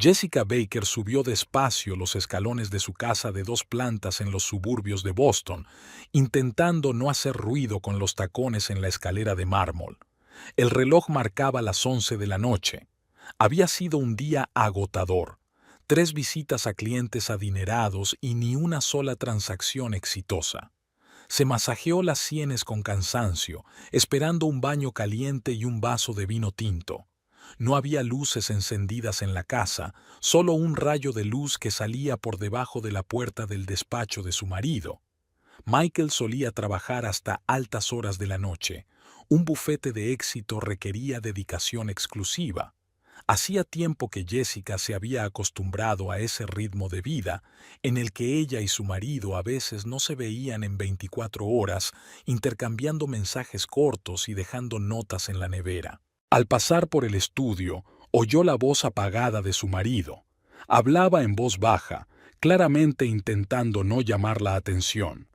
Jessica Baker subió despacio los escalones de su casa de 2 plantas en los suburbios de Boston, intentando no hacer ruido con los tacones en la escalera de mármol. El reloj marcaba las 11 de la noche. Había sido un día agotador. 3 visitas a clientes adinerados y ni una sola transacción exitosa. Se masajeó las sienes con cansancio, esperando un baño caliente y un vaso de vino tinto. No había luces encendidas en la casa, solo un rayo de luz que salía por debajo de la puerta del despacho de su marido. Michael solía trabajar hasta altas horas de la noche. Un bufete de éxito requería dedicación exclusiva. Hacía tiempo que Jessica se había acostumbrado a ese ritmo de vida, en el que ella y su marido a veces no se veían en 24 horas, intercambiando mensajes cortos y dejando notas en la nevera. Al pasar por el estudio, oyó la voz apagada de su marido. Hablaba en voz baja, claramente intentando no llamar la atención.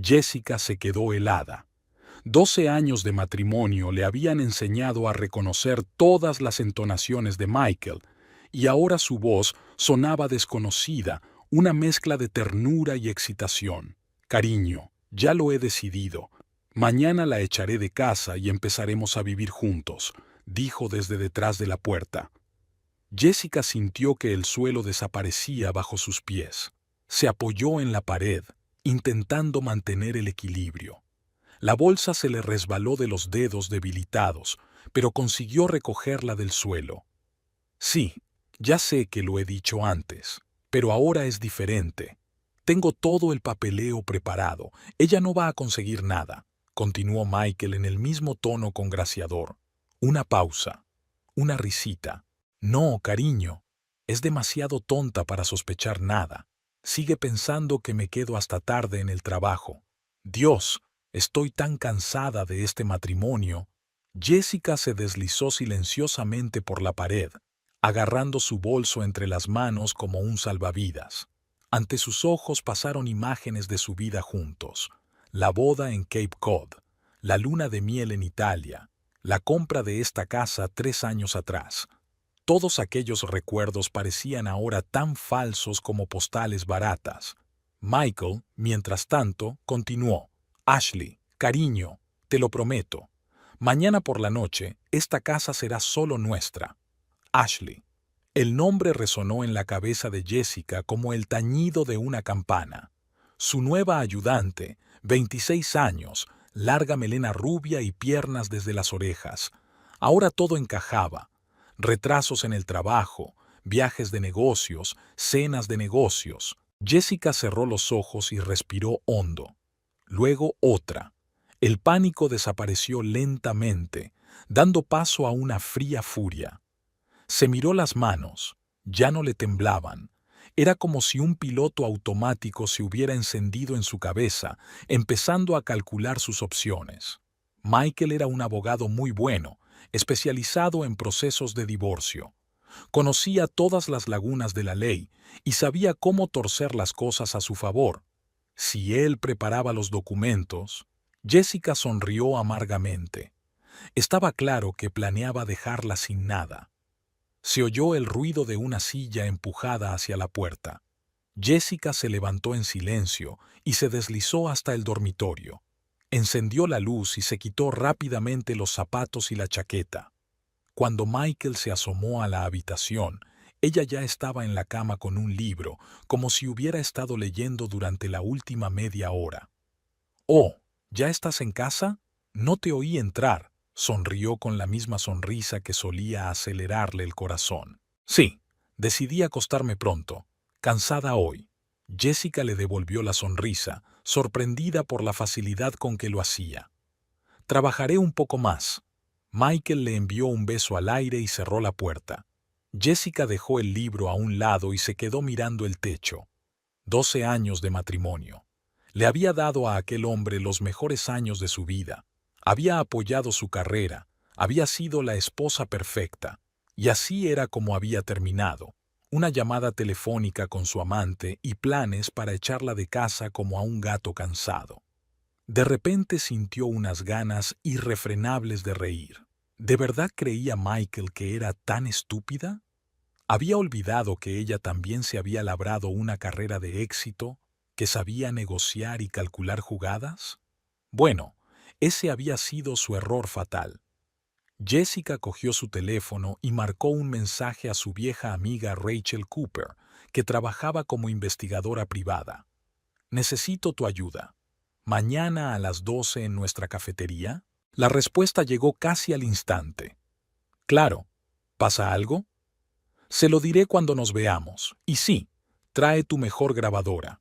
Jessica se quedó helada. 12 años de matrimonio le habían enseñado a reconocer todas las entonaciones de Michael, y ahora su voz sonaba desconocida, una mezcla de ternura y excitación. Cariño, ya lo he decidido. Mañana la echaré de casa y empezaremos a vivir juntos, dijo desde detrás de la puerta. Jessica sintió que el suelo desaparecía bajo sus pies. Se apoyó en la pared, intentando mantener el equilibrio. La bolsa se le resbaló de los dedos debilitados, pero consiguió recogerla del suelo. Sí, ya sé que lo he dicho antes, pero ahora es diferente. Tengo todo el papeleo preparado. Ella no va a conseguir nada, continuó Michael en el mismo tono congraciador. Una pausa. Una risita. No, cariño. Es demasiado tonta para sospechar nada. Sigue pensando que me quedo hasta tarde en el trabajo. Dios, estoy tan cansada de este matrimonio. Jessica se deslizó silenciosamente por la pared, agarrando su bolso entre las manos como un salvavidas. Ante sus ojos pasaron imágenes de su vida juntos. La boda en Cape Cod, la luna de miel en Italia, la compra de esta casa 3 años atrás. Todos aquellos recuerdos parecían ahora tan falsos como postales baratas. Michael, mientras tanto, continuó. Ashley, cariño, te lo prometo. Mañana por la noche, esta casa será solo nuestra. Ashley. El nombre resonó en la cabeza de Jessica como el tañido de una campana. Su nueva ayudante, 26 años, larga melena rubia y piernas desde las orejas. Ahora todo encajaba. Retrasos en el trabajo, viajes de negocios, cenas de negocios. Jessica cerró los ojos y respiró hondo. Luego otra. El pánico desapareció lentamente, dando paso a una fría furia. Se miró las manos. Ya no le temblaban. Era como si un piloto automático se hubiera encendido en su cabeza, empezando a calcular sus opciones. Michael era un abogado muy bueno, especializado en procesos de divorcio. Conocía todas las lagunas de la ley y sabía cómo torcer las cosas a su favor. Si él preparaba los documentos, Jessica sonrió amargamente. Estaba claro que planeaba dejarla sin nada. Se oyó el ruido de una silla empujada hacia la puerta. Jessica se levantó en silencio y se deslizó hasta el dormitorio. Encendió la luz y se quitó rápidamente los zapatos y la chaqueta. Cuando Michael se asomó a la habitación, ella ya estaba en la cama con un libro, como si hubiera estado leyendo durante la última media hora. «Oh, ¿ya estás en casa? No te oí entrar», sonrió con la misma sonrisa que solía acelerarle el corazón. «Sí, decidí acostarme pronto. Cansada hoy». Jessica le devolvió la sonrisa, sorprendida por la facilidad con que lo hacía. «Trabajaré un poco más». Michael le envió un beso al aire y cerró la puerta. Jessica dejó el libro a un lado y se quedó mirando el techo. 12 años de matrimonio. Le había dado a aquel hombre los mejores años de su vida. Había apoyado su carrera, había sido la esposa perfecta. Y así era como había terminado. Una llamada telefónica con su amante y planes para echarla de casa como a un gato cansado. De repente sintió unas ganas irrefrenables de reír. ¿De verdad creía Michael que era tan estúpida? Había olvidado que ella también se había labrado una carrera de éxito, que sabía negociar y calcular jugadas. Bueno, ese había sido su error fatal. Jessica cogió su teléfono y marcó un mensaje a su vieja amiga Rachel Cooper, que trabajaba como investigadora privada. Necesito tu ayuda. ¿Mañana a las 12 en nuestra cafetería? La respuesta llegó casi al instante. Claro. ¿Pasa algo? Se lo diré cuando nos veamos. Y sí, trae tu mejor grabadora.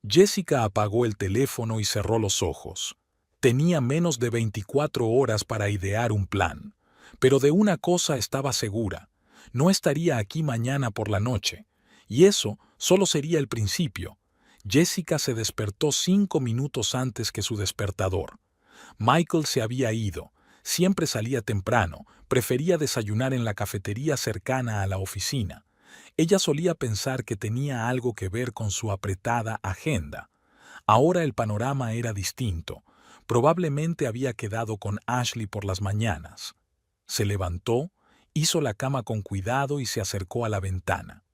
Jessica apagó el teléfono y cerró los ojos. Tenía menos de 24 horas para idear un plan. Pero de una cosa estaba segura. No estaría aquí mañana por la noche. Y eso solo sería el principio. Jessica se despertó 5 minutos antes que su despertador. Michael se había ido. Siempre salía temprano, prefería desayunar en la cafetería cercana a la oficina. Ella solía pensar que tenía algo que ver con su apretada agenda. Ahora el panorama era distinto. Probablemente había quedado con Ashley por las mañanas. Se levantó, hizo la cama con cuidado y se acercó a la ventana.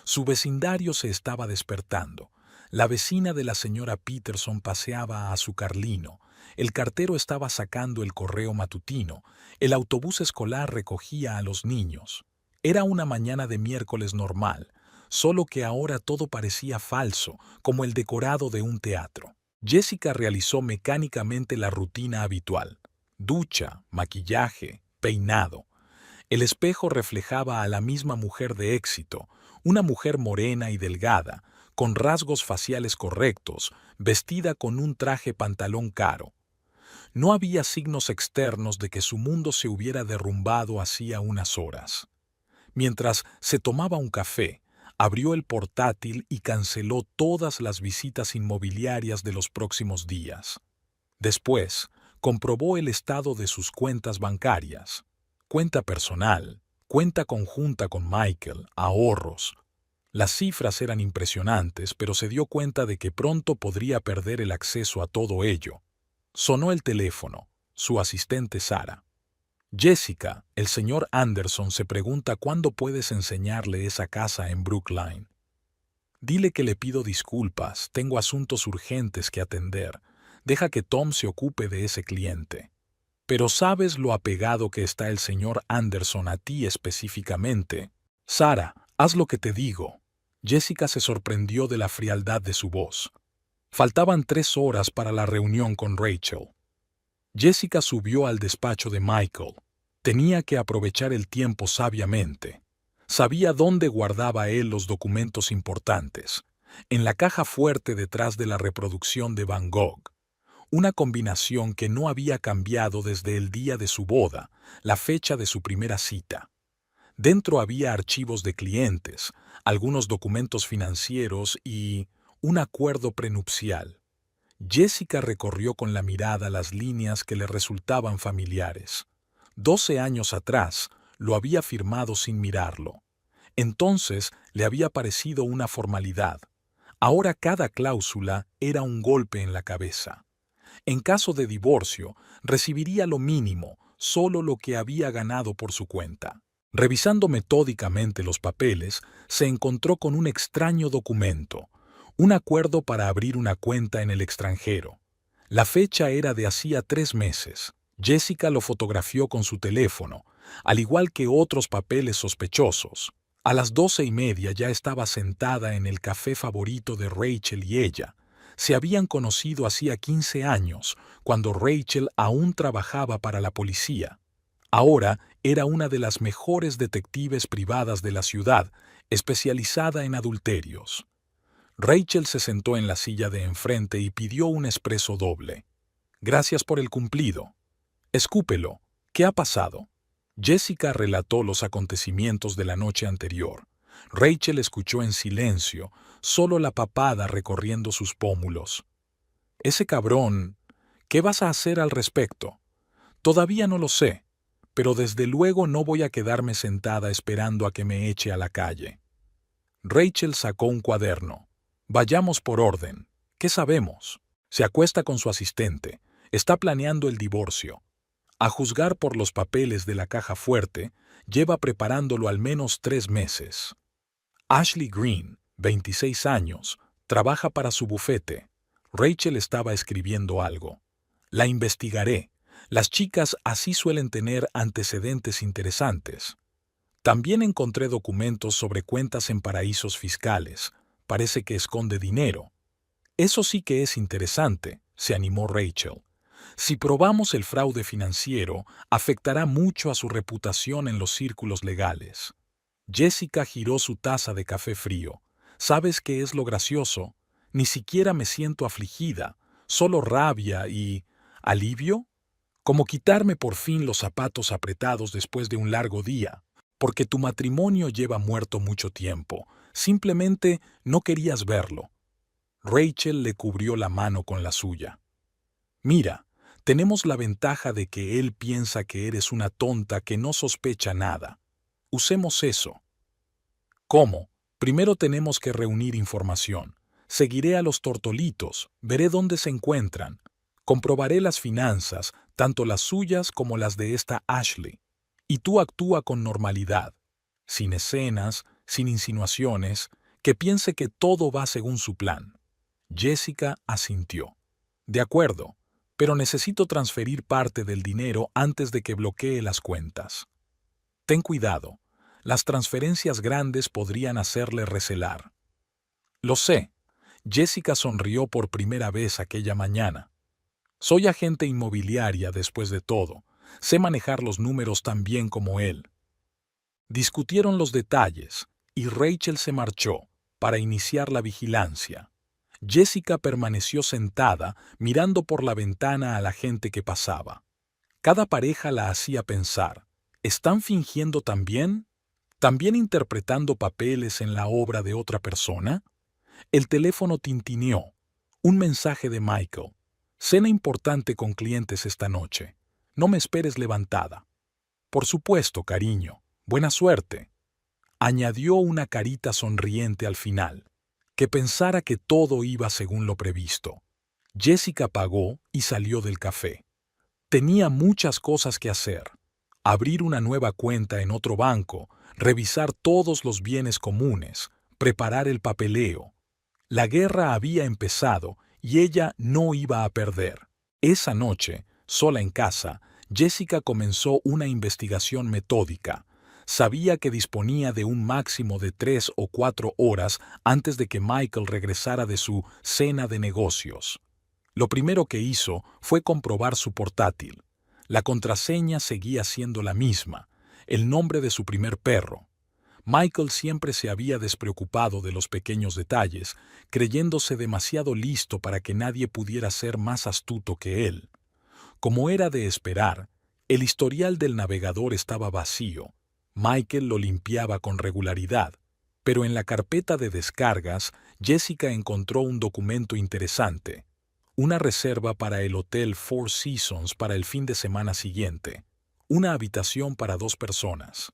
Su vecindario se estaba despertando. La vecina de la señora Peterson paseaba a su Carlino. El cartero estaba sacando el correo matutino. El autobús escolar recogía a los niños. Era una mañana de miércoles normal, solo que ahora todo parecía falso, como el decorado de un teatro. Jessica realizó mecánicamente la rutina habitual: ducha, maquillaje, peinado. El espejo reflejaba a la misma mujer de éxito, una mujer morena y delgada, con rasgos faciales correctos, vestida con un traje pantalón caro. No había signos externos de que su mundo se hubiera derrumbado hacía unas horas. Mientras se tomaba un café, abrió el portátil y canceló todas las visitas inmobiliarias de los próximos días. Después, comprobó el estado de sus cuentas bancarias. Cuenta personal, cuenta conjunta con Michael, ahorros. Las cifras eran impresionantes, pero se dio cuenta de que pronto podría perder el acceso a todo ello. Sonó el teléfono, su asistente Sara. Jessica, el señor Anderson se pregunta cuándo puedes enseñarle esa casa en Brookline. Dile que le pido disculpas, tengo asuntos urgentes que atender. Deja que Tom se ocupe de ese cliente. Pero ¿sabes lo apegado que está el señor Anderson a ti específicamente? Sara, haz lo que te digo. Jessica se sorprendió de la frialdad de su voz. Faltaban 3 horas para la reunión con Rachel. Jessica subió al despacho de Michael. Tenía que aprovechar el tiempo sabiamente. Sabía dónde guardaba él los documentos importantes. En la caja fuerte detrás de la reproducción de Van Gogh. Una combinación que no había cambiado desde el día de su boda, la fecha de su primera cita. Dentro había archivos de clientes, algunos documentos financieros y un acuerdo prenupcial. Jessica recorrió con la mirada las líneas que le resultaban familiares. 12 años atrás lo había firmado sin mirarlo. Entonces le había parecido una formalidad. Ahora cada cláusula era un golpe en la cabeza. En caso de divorcio, recibiría lo mínimo, solo lo que había ganado por su cuenta. Revisando metódicamente los papeles, se encontró con un extraño documento, un acuerdo para abrir una cuenta en el extranjero. La fecha era de hacía 3 meses. Jessica lo fotografió con su teléfono, al igual que otros papeles sospechosos. A las 12:30 ya estaba sentada en el café favorito de Rachel y ella. Se habían conocido hacía 15 años, cuando Rachel aún trabajaba para la policía. Ahora era una de las mejores detectives privadas de la ciudad, especializada en adulterios. Rachel se sentó en la silla de enfrente y pidió un espresso doble. Gracias por el cumplido. Escúpelo. ¿Qué ha pasado? Jessica relató los acontecimientos de la noche anterior. Rachel escuchó en silencio, solo la papada recorriendo sus pómulos. Ese cabrón, ¿qué vas a hacer al respecto? Todavía no lo sé, pero desde luego no voy a quedarme sentada esperando a que me eche a la calle. Rachel sacó un cuaderno. Vayamos por orden. ¿Qué sabemos? Se acuesta con su asistente. Está planeando el divorcio. A juzgar por los papeles de la caja fuerte, Lleva preparándolo al menos 3 meses. Ashley Green, 26 años, trabaja para su bufete. Rachel estaba escribiendo algo. La investigaré. Las chicas así suelen tener antecedentes interesantes. También encontré documentos sobre cuentas en paraísos fiscales. Parece que esconde dinero. Eso sí que es interesante, se animó Rachel. Si probamos el fraude financiero, afectará mucho a su reputación en los círculos legales. Jessica giró su taza de café frío. ¿Sabes qué es lo gracioso? Ni siquiera me siento afligida, solo rabia y... ¿alivio? Como quitarme por fin los zapatos apretados después de un largo día, porque tu matrimonio lleva muerto mucho tiempo. Simplemente no querías verlo. Rachel le cubrió la mano con la suya. Mira, tenemos la ventaja de que él piensa que eres una tonta que no sospecha nada. Usemos eso. ¿Cómo? Primero tenemos que reunir información. Seguiré a los tortolitos, veré dónde se encuentran. Comprobaré las finanzas, tanto las suyas como las de esta Ashley. Y tú actúa con normalidad, sin escenas, sin insinuaciones, que piense que todo va según su plan. Jessica asintió. De acuerdo, pero necesito transferir parte del dinero antes de que bloquee las cuentas. Ten cuidado, las transferencias grandes podrían hacerle recelar. Lo sé. Jessica sonrió por primera vez aquella mañana. Soy agente inmobiliaria después de todo. Sé manejar los números tan bien como él. Discutieron los detalles y Rachel se marchó para iniciar la vigilancia. Jessica permaneció sentada mirando por la ventana a la gente que pasaba. Cada pareja la hacía pensar, ¿están fingiendo también? ¿También interpretando papeles en la obra de otra persona? El teléfono tintineó. Un mensaje de Michael. Cena importante con clientes esta noche. No me esperes levantada. Por supuesto, cariño. Buena suerte. Añadió una carita sonriente al final. Que pensara que todo iba según lo previsto. Jessica pagó y salió del café. Tenía muchas cosas que hacer. Abrir una nueva cuenta en otro banco, revisar todos los bienes comunes, preparar el papeleo. La guerra había empezado y ella no iba a perder. Esa noche, sola en casa, Jessica comenzó una investigación metódica. Sabía que disponía de un máximo de 3 o 4 horas antes de que Michael regresara de su cena de negocios. Lo primero que hizo fue comprobar su portátil. La contraseña seguía siendo la misma, el nombre de su primer perro. Michael siempre se había despreocupado de los pequeños detalles, creyéndose demasiado listo para que nadie pudiera ser más astuto que él. Como era de esperar, el historial del navegador estaba vacío. Michael lo limpiaba con regularidad, pero en la carpeta de descargas, Jessica encontró un documento interesante. Una reserva para el Hotel Four Seasons para el fin de semana siguiente. Una habitación para 2 personas.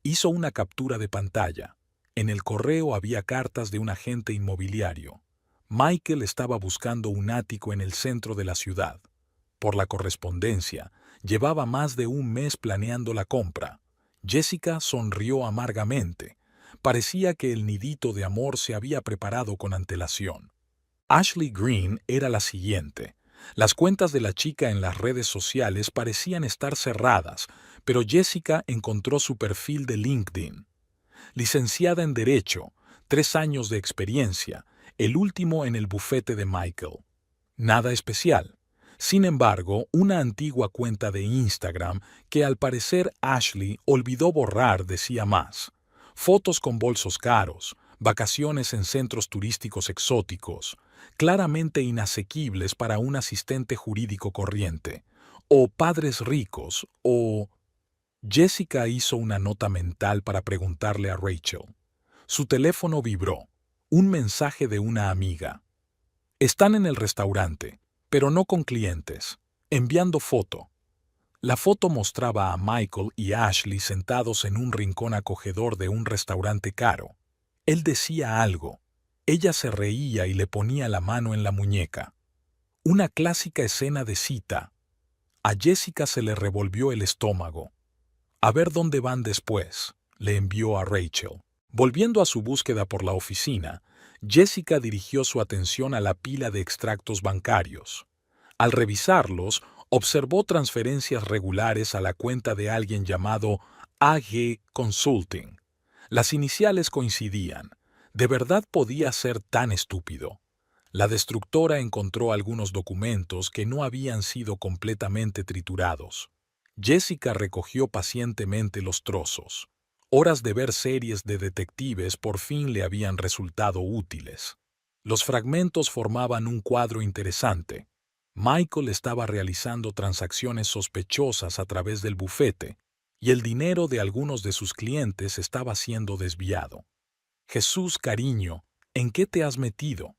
Hizo una captura de pantalla. En el correo había cartas de un agente inmobiliario. Michael estaba buscando un ático en el centro de la ciudad. Por la correspondencia, llevaba más de un mes planeando la compra. Jessica sonrió amargamente. Parecía que el nidito de amor se había preparado con antelación. Ashley Green era la siguiente. Las cuentas de la chica en las redes sociales parecían estar cerradas, pero Jessica encontró su perfil de LinkedIn. Licenciada en Derecho, 3 años de experiencia, el último en el bufete de Michael. Nada especial. Sin embargo, una antigua cuenta de Instagram que al parecer Ashley olvidó borrar decía más. Fotos con bolsos caros, vacaciones en centros turísticos exóticos, claramente inasequibles para un asistente jurídico corriente, o padres ricos, o... Jessica hizo una nota mental para preguntarle a Rachel. Su teléfono vibró. Un mensaje de una amiga. Están en el restaurante, pero no con clientes, enviando foto. La foto mostraba a Michael y Ashley sentados en un rincón acogedor de un restaurante caro. Él decía algo. Ella se reía y le ponía la mano en la muñeca. Una clásica escena de cita. A Jessica se le revolvió el estómago. A ver dónde van después, le envió a Rachel. Volviendo a su búsqueda por la oficina, Jessica dirigió su atención a la pila de extractos bancarios. Al revisarlos, observó transferencias regulares a la cuenta de alguien llamado AG Consulting. Las iniciales coincidían. ¿De verdad podía ser tan estúpido? La destructora encontró algunos documentos que no habían sido completamente triturados. Jessica recogió pacientemente los trozos. Horas de ver series de detectives por fin le habían resultado útiles. Los fragmentos formaban un cuadro interesante. Michael estaba realizando transacciones sospechosas a través del bufete, y el dinero de algunos de sus clientes estaba siendo desviado. «Jesús, cariño, ¿en qué te has metido?»,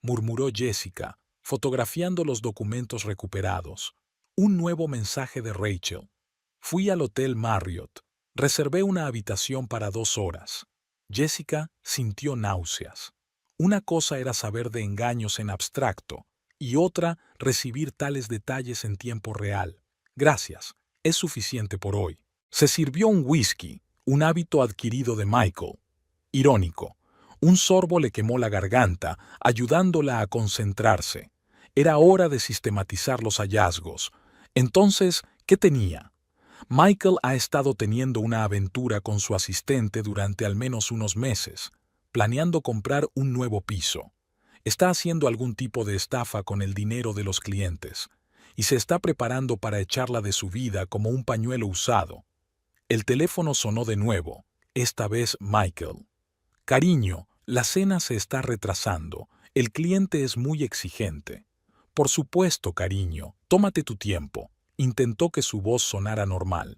murmuró Jessica, fotografiando los documentos recuperados. Un nuevo mensaje de Rachel. «Fui al Hotel Marriott. Reservé una habitación para 2 horas». Jessica sintió náuseas. Una cosa era saber de engaños en abstracto, y otra, recibir tales detalles en tiempo real. «Gracias, es suficiente por hoy». Se sirvió un whisky, un hábito adquirido de Michael. Irónico. Un sorbo le quemó la garganta, ayudándola a concentrarse. Era hora de sistematizar los hallazgos. Entonces, ¿qué tenía? Michael ha estado teniendo una aventura con su asistente durante al menos unos meses, planeando comprar un nuevo piso. Está haciendo algún tipo de estafa con el dinero de los clientes, y se está preparando para echarla de su vida como un pañuelo usado. El teléfono sonó de nuevo, esta vez Michael. «Cariño, la cena se está retrasando. El cliente es muy exigente». «Por supuesto, cariño, tómate tu tiempo». Intentó que su voz sonara normal.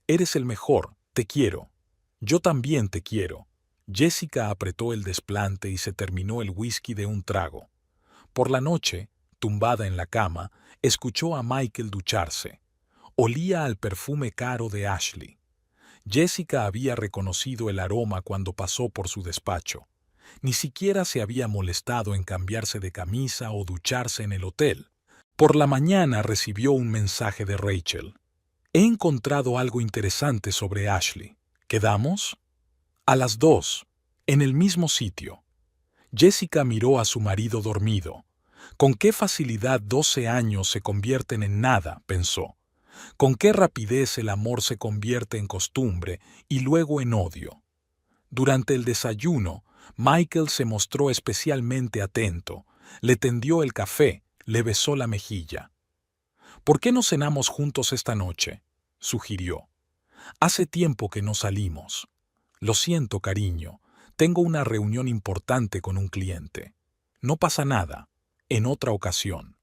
«Eres el mejor, te quiero». «Yo también te quiero». Jessica apretó el desplante y se terminó el whisky de un trago. Por la noche, tumbada en la cama, escuchó a Michael ducharse. Olía al perfume caro de Ashley. Jessica había reconocido el aroma cuando pasó por su despacho. Ni siquiera se había molestado en cambiarse de camisa o ducharse en el hotel. Por la mañana recibió un mensaje de Rachel. «He encontrado algo interesante sobre Ashley. ¿Quedamos?» «A las 2, en el mismo sitio». Jessica miró a su marido dormido. «Con qué facilidad 12 años se convierten en nada», pensó. «Con qué rapidez el amor se convierte en costumbre y luego en odio». Durante el desayuno, Michael se mostró especialmente atento. Le tendió el café, le besó la mejilla. «¿Por qué no cenamos juntos esta noche?», sugirió. «Hace tiempo que no salimos». «Lo siento, cariño. Tengo una reunión importante con un cliente». «No pasa nada. En otra ocasión».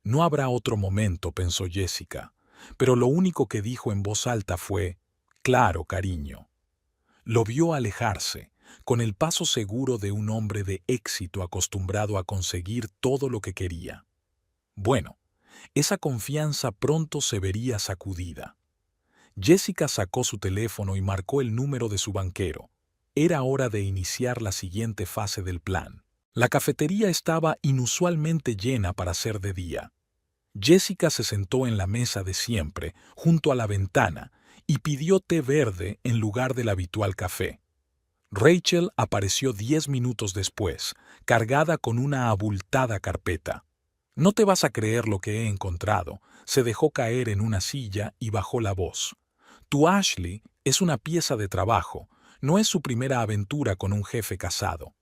«No habrá otro momento», pensó Jessica, pero lo único que dijo en voz alta fue, «Claro, cariño». Lo vio alejarse, con el paso seguro de un hombre de éxito acostumbrado a conseguir todo lo que quería. Bueno, esa confianza pronto se vería sacudida. Jessica sacó su teléfono y marcó el número de su banquero. Era hora de iniciar la siguiente fase del plan. La cafetería estaba inusualmente llena para ser de día. Jessica se sentó en la mesa de siempre, junto a la ventana, y pidió té verde en lugar del habitual café. Rachel apareció 10 minutos después, cargada con una abultada carpeta. «No te vas a creer lo que he encontrado», se dejó caer en una silla y bajó la voz. «Tu Ashley es una pieza de trabajo, no es su primera aventura con un jefe casado».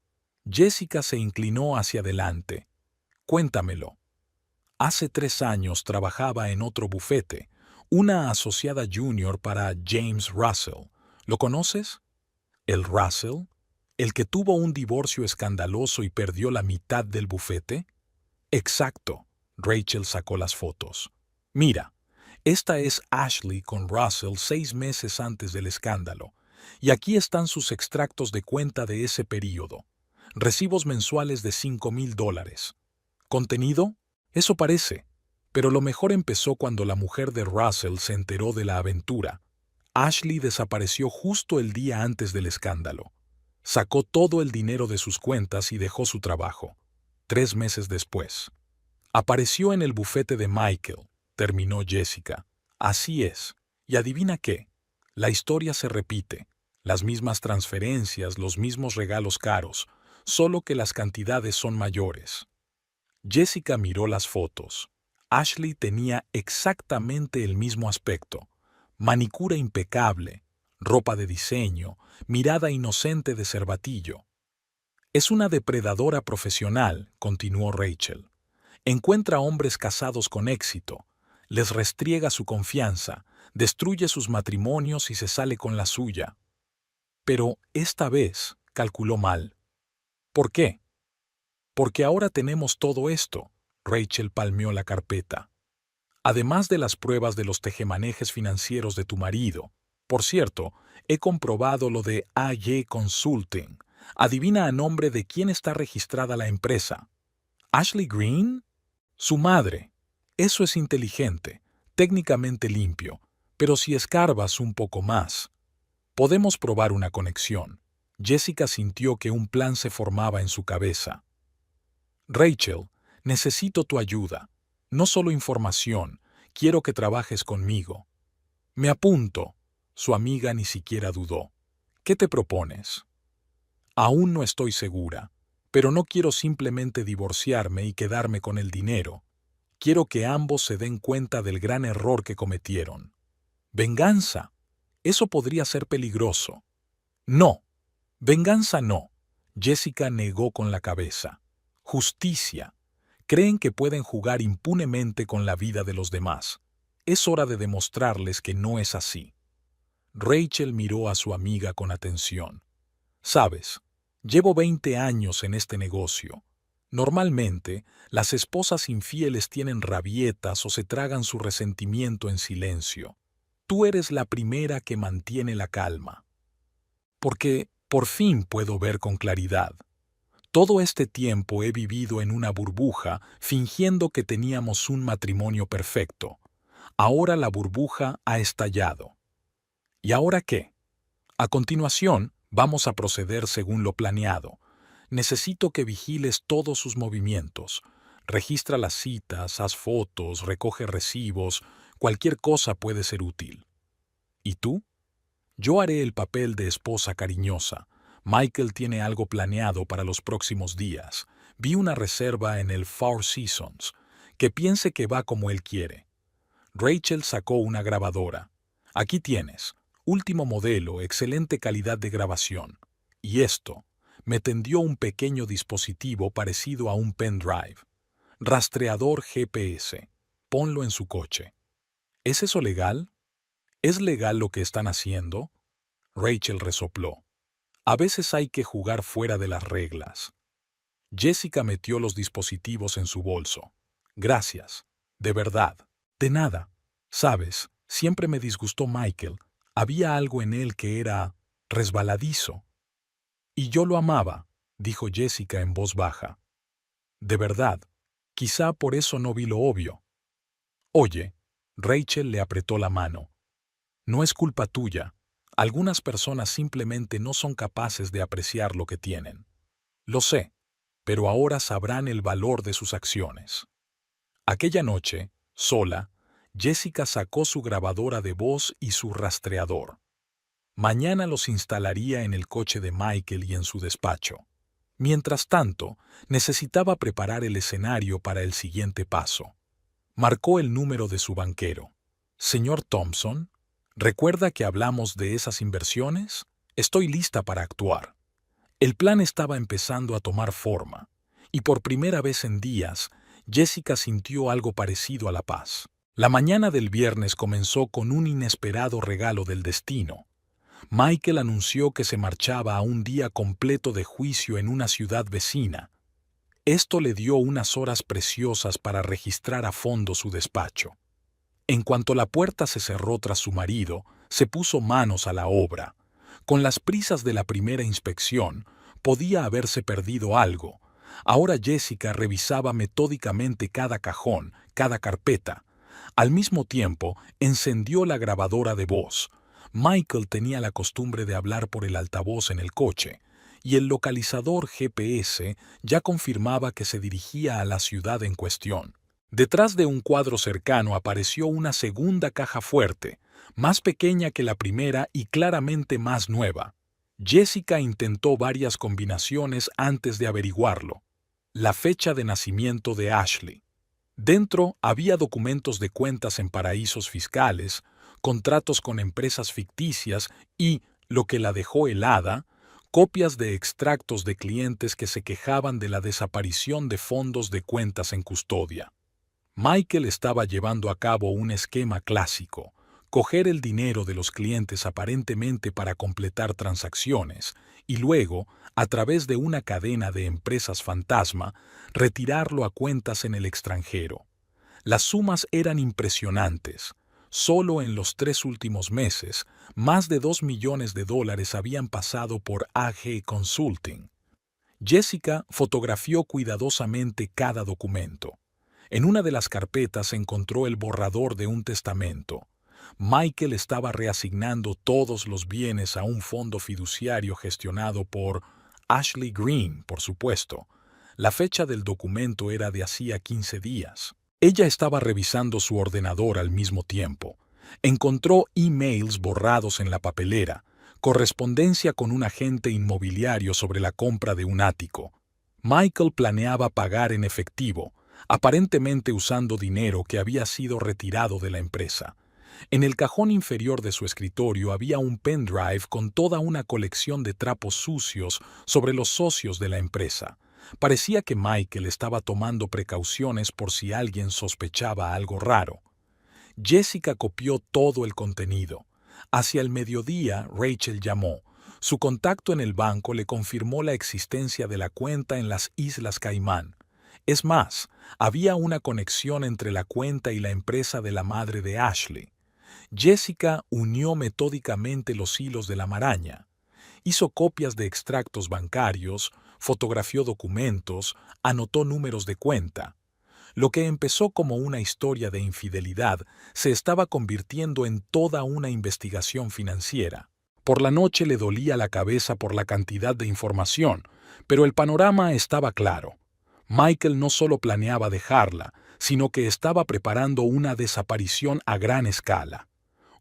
Jessica se inclinó hacia adelante. «Cuéntamelo». Hace 3 años trabajaba en otro bufete, una asociada junior para James Russell. ¿Lo conoces? ¿El Russell? ¿El que tuvo un divorcio escandaloso y perdió la mitad del bufete? Exacto. Rachel sacó las fotos. Mira, esta es Ashley con Russell 6 meses antes del escándalo, y aquí están sus extractos de cuenta de ese período. Recibos mensuales de $5,000. ¿Contenido? Eso parece. Pero lo mejor empezó cuando la mujer de Russell se enteró de la aventura. Ashley desapareció justo el día antes del escándalo. Sacó todo el dinero de sus cuentas y dejó su trabajo. 3 meses después. Apareció en el bufete de Michael, terminó Jessica. Así es. ¿Y adivina qué? La historia se repite, las mismas transferencias, los mismos regalos caros, solo que las cantidades son mayores. Jessica miró las fotos. Ashley tenía exactamente el mismo aspecto, manicura impecable, ropa de diseño, mirada inocente de cervatillo. Es una depredadora profesional, continuó Rachel. Encuentra hombres casados con éxito, les restriega su confianza, destruye sus matrimonios y se sale con la suya. Pero esta vez calculó mal. ¿Por qué? Porque ahora tenemos todo esto. Rachel palmeó la carpeta. Además de las pruebas de los tejemanejes financieros de tu marido. Por cierto, he comprobado lo de AY Consulting. Adivina a nombre de quién está registrada la empresa. ¿Ashley Green? Su madre. Eso es inteligente, técnicamente limpio, pero si escarbas un poco más, podemos probar una conexión. Jessica sintió que un plan se formaba en su cabeza. Rachel, necesito tu ayuda. No solo información, quiero que trabajes conmigo. Me apunto. Su amiga ni siquiera dudó. ¿Qué te propones? Aún no estoy segura, pero no quiero simplemente divorciarme y quedarme con el dinero. Quiero que ambos se den cuenta del gran error que cometieron. Venganza. Eso podría ser peligroso. No. Venganza no. Jessica negó con la cabeza. Justicia. Creen que pueden jugar impunemente con la vida de los demás. Es hora de demostrarles que no es así. Rachel miró a su amiga con atención. Sabes, llevo 20 años en este negocio. Normalmente, las esposas infieles tienen rabietas o se tragan su resentimiento en silencio. Tú eres la primera que mantiene la calma. Porque por fin puedo ver con claridad. Todo este tiempo he vivido en una burbuja fingiendo que teníamos un matrimonio perfecto. Ahora la burbuja ha estallado. ¿Y ahora qué? A continuación, vamos a proceder según lo planeado. Necesito que vigiles todos sus movimientos. Registra las citas, haz fotos, recoge recibos, cualquier cosa puede ser útil. ¿Y tú? Yo haré el papel de esposa cariñosa. Michael tiene algo planeado para los próximos días. Vi una reserva en el Four Seasons. Que piense que va como él quiere. Rachel sacó una grabadora. Aquí tienes. Último modelo, excelente calidad de grabación. Y esto, me tendió un pequeño dispositivo parecido a un pendrive. Rastreador GPS. Ponlo en su coche. ¿Es eso legal? ¿Es legal lo que están haciendo? Rachel resopló. A veces hay que jugar fuera de las reglas. Jessica metió los dispositivos en su bolso. Gracias. De verdad. De nada. Sabes, siempre me disgustó Michael. Había algo en él que era resbaladizo. Y yo lo amaba, dijo Jessica en voz baja. De verdad, quizá por eso no vi lo obvio. Oye, Rachel le apretó la mano. No es culpa tuya. Algunas personas simplemente no son capaces de apreciar lo que tienen. Lo sé, pero ahora sabrán el valor de sus acciones. Aquella noche, sola, Jessica sacó su grabadora de voz y su rastreador. Mañana los instalaría en el coche de Michael y en su despacho. Mientras tanto, necesitaba preparar el escenario para el siguiente paso. Marcó el número de su banquero. Señor Thompson, ¿recuerda que hablamos de esas inversiones? Estoy lista para actuar. El plan estaba empezando a tomar forma, y por primera vez en días, Jessica sintió algo parecido a la paz. La mañana del viernes comenzó con un inesperado regalo del destino. Michael anunció que se marchaba a un día completo de juicio en una ciudad vecina. Esto le dio unas horas preciosas para registrar a fondo su despacho. En cuanto la puerta se cerró tras su marido, se puso manos a la obra. Con las prisas de la primera inspección, podía haberse perdido algo. Ahora Jessica revisaba metódicamente cada cajón, cada carpeta. Al mismo tiempo, encendió la grabadora de voz. Michael tenía la costumbre de hablar por el altavoz en el coche, y el localizador GPS ya confirmaba que se dirigía a la ciudad en cuestión. Detrás de un cuadro cercano apareció una segunda caja fuerte, más pequeña que la primera y claramente más nueva. Jessica intentó varias combinaciones antes de averiguarlo. La fecha de nacimiento de Ashley. Dentro había documentos de cuentas en paraísos fiscales, contratos con empresas ficticias y, lo que la dejó helada, copias de extractos de clientes que se quejaban de la desaparición de fondos de cuentas en custodia. Michael estaba llevando a cabo un esquema clásico: coger el dinero de los clientes aparentemente para completar transacciones y luego, a través de una cadena de empresas fantasma, retirarlo a cuentas en el extranjero. Las sumas eran impresionantes. Solo en los 3 últimos meses, más de $2 millones habían pasado por AG Consulting. Jessica fotografió cuidadosamente cada documento. En una de las carpetas encontró el borrador de un testamento. Michael estaba reasignando todos los bienes a un fondo fiduciario gestionado por Ashley Green, por supuesto. La fecha del documento era de hacía 15 días. Ella estaba revisando su ordenador al mismo tiempo. Encontró emails borrados en la papelera, correspondencia con un agente inmobiliario sobre la compra de un ático. Michael planeaba pagar en efectivo, aparentemente usando dinero que había sido retirado de la empresa. En el cajón inferior de su escritorio había un pendrive con toda una colección de trapos sucios sobre los socios de la empresa. Parecía que Michael estaba tomando precauciones por si alguien sospechaba algo raro. Jessica copió todo el contenido. Hacia el mediodía, Rachel llamó. Su contacto en el banco le confirmó la existencia de la cuenta en las Islas Caimán. Es más, había una conexión entre la cuenta y la empresa de la madre de Ashley. Jessica unió metódicamente los hilos de la maraña. Hizo copias de extractos bancarios, fotografió documentos, anotó números de cuenta. Lo que empezó como una historia de infidelidad se estaba convirtiendo en toda una investigación financiera. Por la noche le dolía la cabeza por la cantidad de información, pero el panorama estaba claro. Michael no solo planeaba dejarla, sino que estaba preparando una desaparición a gran escala.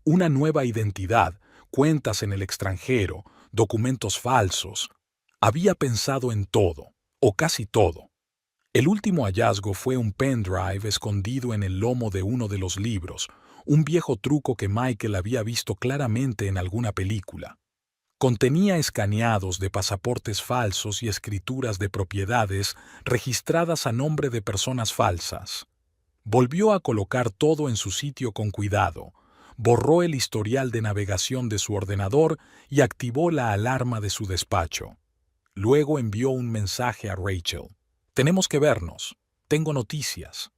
Una nueva identidad, cuentas en el extranjero, documentos falsos. Había pensado en todo, o casi todo. El último hallazgo fue un pendrive escondido en el lomo de uno de los libros, un viejo truco que Michael había visto claramente en alguna película. Contenía escaneados de pasaportes falsos y escrituras de propiedades registradas a nombre de personas falsas. Volvió a colocar todo en su sitio con cuidado, borró el historial de navegación de su ordenador y activó la alarma de su despacho. Luego envió un mensaje a Rachel. «Tenemos que vernos. Tengo noticias».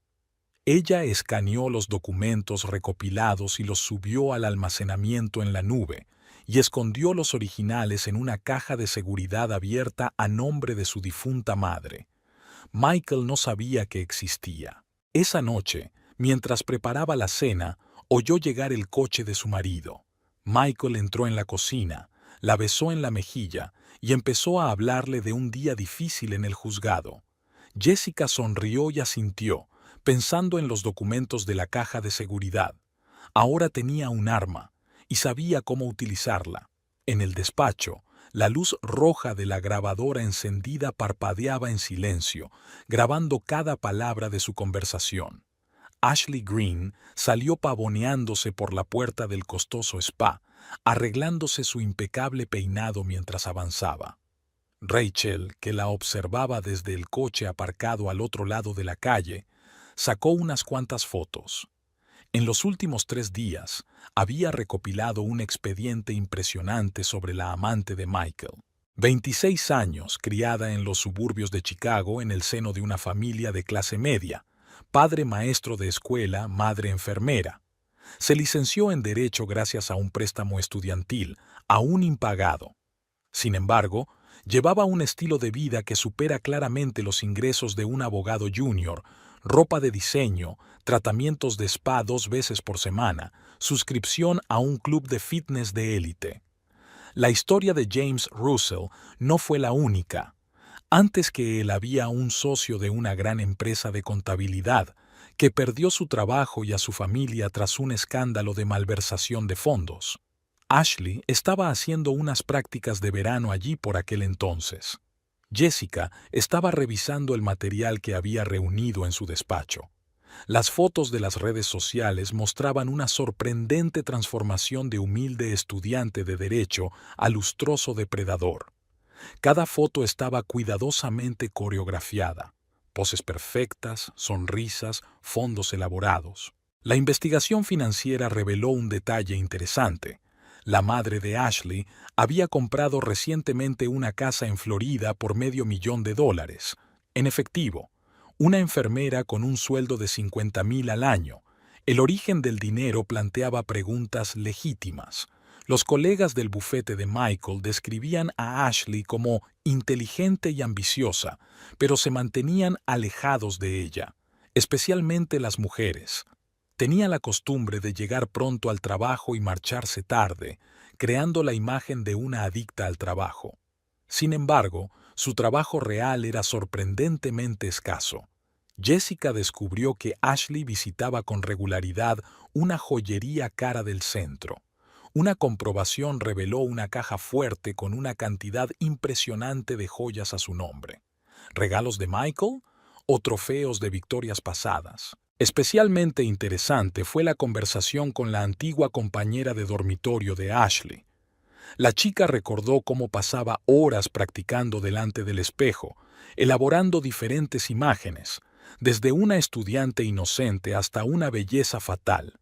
Ella escaneó los documentos recopilados y los subió al almacenamiento en la nube, y escondió los originales en una caja de seguridad abierta a nombre de su difunta madre. Michael no sabía que existía. Esa noche, mientras preparaba la cena, oyó llegar el coche de su marido. Michael entró en la cocina, la besó en la mejilla y empezó a hablarle de un día difícil en el juzgado. Jessica sonrió y asintió, pensando en los documentos de la caja de seguridad. Ahora tenía un arma y sabía cómo utilizarla. En el despacho, la luz roja de la grabadora encendida parpadeaba en silencio, grabando cada palabra de su conversación. Ashley Green salió pavoneándose por la puerta del costoso spa, arreglándose su impecable peinado mientras avanzaba. Rachel, que la observaba desde el coche aparcado al otro lado de la calle, sacó unas cuantas fotos. En los últimos 3 días, había recopilado un expediente impresionante sobre la amante de Michael. 26 años, criada en los suburbios de Chicago en el seno de una familia de clase media, padre maestro de escuela, madre enfermera. Se licenció en Derecho gracias a un préstamo estudiantil, aún impagado. Sin embargo, llevaba un estilo de vida que supera claramente los ingresos de un abogado junior, ropa de diseño, tratamientos de spa 2 veces por semana, suscripción a un club de fitness de élite. La historia de James Russell no fue la única. Antes que él había un socio de una gran empresa de contabilidad, que perdió su trabajo y a su familia tras un escándalo de malversación de fondos. Ashley estaba haciendo unas prácticas de verano allí por aquel entonces. Jessica estaba revisando el material que había reunido en su despacho. Las fotos de las redes sociales mostraban una sorprendente transformación de humilde estudiante de derecho a lustroso depredador. Cada foto estaba cuidadosamente coreografiada. Poses perfectas, sonrisas, fondos elaborados. La investigación financiera reveló un detalle interesante. La madre de Ashley había comprado recientemente una casa en Florida por $500,000, en efectivo. Una enfermera con un sueldo de $50,000 al año. El origen del dinero planteaba preguntas legítimas. Los colegas del bufete de Michael describían a Ashley como inteligente y ambiciosa, pero se mantenían alejados de ella, especialmente las mujeres. Tenía la costumbre de llegar pronto al trabajo y marcharse tarde, creando la imagen de una adicta al trabajo. Sin embargo, su trabajo real era sorprendentemente escaso. Jessica descubrió que Ashley visitaba con regularidad una joyería cara del centro. Una comprobación reveló una caja fuerte con una cantidad impresionante de joyas a su nombre. ¿Regalos de Michael o trofeos de victorias pasadas? Especialmente interesante fue la conversación con la antigua compañera de dormitorio de Ashley. La chica recordó cómo pasaba horas practicando delante del espejo, elaborando diferentes imágenes, desde una estudiante inocente hasta una belleza fatal.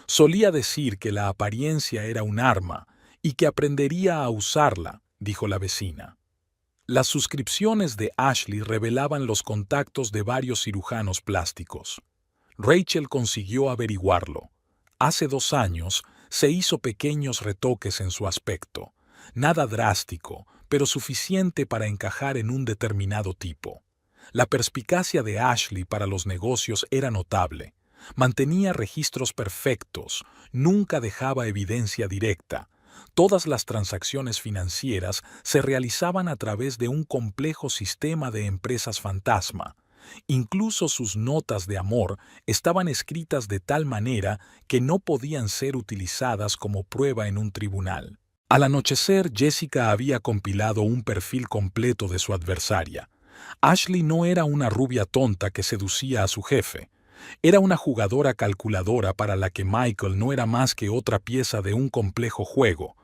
Solía decir que la apariencia era un arma y que aprendería a usarla, dijo la vecina. Las suscripciones de Ashley revelaban los contactos de varios cirujanos plásticos. Rachel consiguió averiguarlo. Hace 2 años se hizo pequeños retoques en su aspecto. Nada drástico, pero suficiente para encajar en un determinado tipo. La perspicacia de Ashley para los negocios era notable. Mantenía registros perfectos, nunca dejaba evidencia directa. Todas las transacciones financieras se realizaban a través de un complejo sistema de empresas fantasma. Incluso sus notas de amor estaban escritas de tal manera que no podían ser utilizadas como prueba en un tribunal. Al anochecer, Jessica había compilado un perfil completo de su adversaria. Ashley no era una rubia tonta que seducía a su jefe. Era una jugadora calculadora para la que Michael no era más que otra pieza de un complejo juego.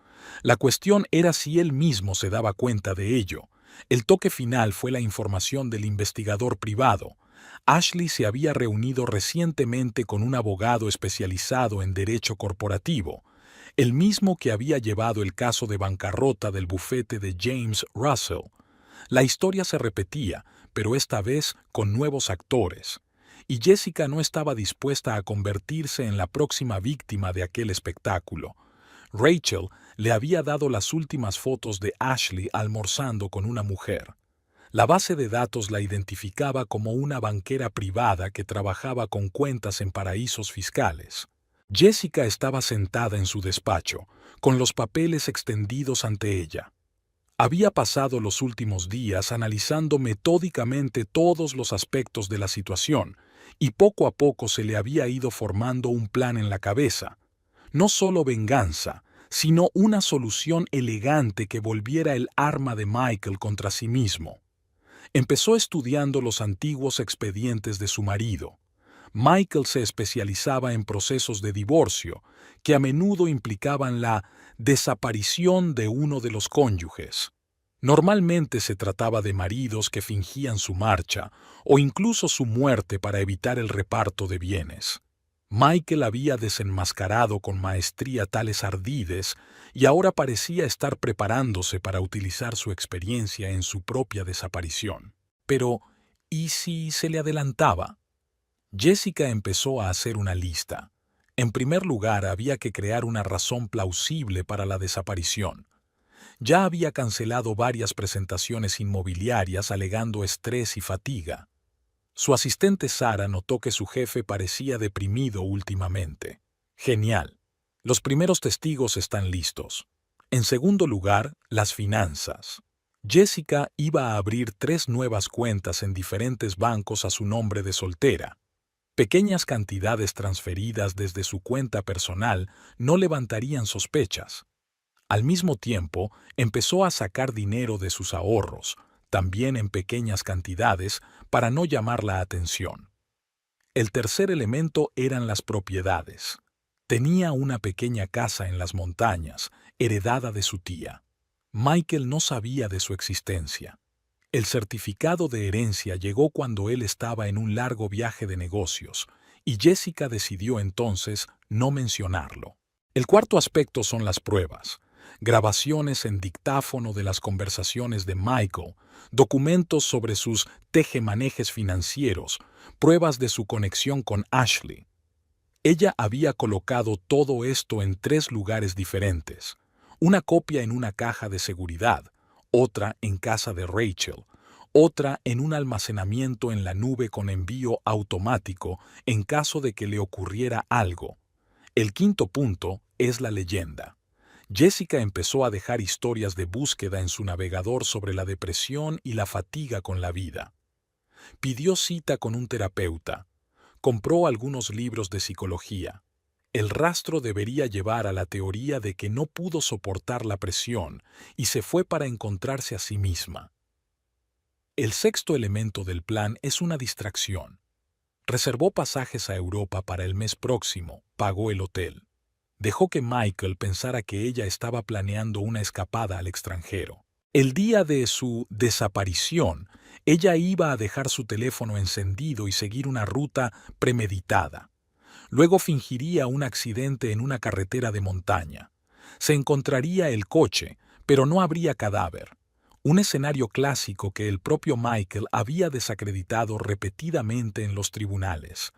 La cuestión era si él mismo se daba cuenta de ello. El toque final fue la información del investigador privado. Ashley se había reunido recientemente con un abogado especializado en derecho corporativo, el mismo que había llevado el caso de bancarrota del bufete de James Russell. La historia se repetía, pero esta vez con nuevos actores, y Jessica no estaba dispuesta a convertirse en la próxima víctima de aquel espectáculo. Rachel le había dado las últimas fotos de Ashley almorzando con una mujer. La base de datos la identificaba como una banquera privada que trabajaba con cuentas en paraísos fiscales. Jessica estaba sentada en su despacho, con los papeles extendidos ante ella. Había pasado los últimos días analizando metódicamente todos los aspectos de la situación, y poco a poco se le había ido formando un plan en la cabeza. No solo venganza, sino una solución elegante que volviera el arma de Michael contra sí mismo. Empezó estudiando los antiguos expedientes de su marido. Michael se especializaba en procesos de divorcio, que a menudo implicaban la desaparición de uno de los cónyuges. Normalmente se trataba de maridos que fingían su marcha o incluso su muerte para evitar el reparto de bienes. Michael había desenmascarado con maestría tales ardides y ahora parecía estar preparándose para utilizar su experiencia en su propia desaparición. Pero, ¿y si se le adelantaba? Jessica empezó a hacer una lista. En primer lugar, había que crear una razón plausible para la desaparición. Ya había cancelado varias presentaciones inmobiliarias alegando estrés y fatiga. Su asistente Sara notó que su jefe parecía deprimido últimamente. Genial. Los primeros testigos están listos. En segundo lugar, las finanzas. Jessica iba a abrir 3 nuevas cuentas en diferentes bancos a su nombre de soltera. Pequeñas cantidades transferidas desde su cuenta personal no levantarían sospechas. Al mismo tiempo, empezó a sacar dinero de sus ahorros, también en pequeñas cantidades, para no llamar la atención. El tercer elemento eran las propiedades. Tenía una pequeña casa en las montañas, heredada de su tía. Michael no sabía de su existencia. El certificado de herencia llegó cuando él estaba en un largo viaje de negocios, y Jessica decidió entonces no mencionarlo. El cuarto aspecto son las pruebas. Grabaciones en dictáfono de las conversaciones de Michael, documentos sobre sus tejemanejes financieros, pruebas de su conexión con Ashley. Ella había colocado todo esto en 3 lugares diferentes. Una copia en una caja de seguridad, otra en casa de Rachel, otra en un almacenamiento en la nube con envío automático en caso de que le ocurriera algo. El quinto punto es la leyenda. Jessica empezó a dejar historias de búsqueda en su navegador sobre la depresión y la fatiga con la vida. Pidió cita con un terapeuta. Compró algunos libros de psicología. El rastro debería llevar a la teoría de que no pudo soportar la presión y se fue para encontrarse a sí misma. El sexto elemento del plan es una distracción. Reservó pasajes a Europa para el mes próximo, pagó el hotel. Dejó que Michael pensara que ella estaba planeando una escapada al extranjero. El día de su desaparición, ella iba a dejar su teléfono encendido y seguir una ruta premeditada. Luego fingiría un accidente en una carretera de montaña. Se encontraría el coche, pero no habría cadáver. Un escenario clásico que el propio Michael había desacreditado repetidamente en los tribunales.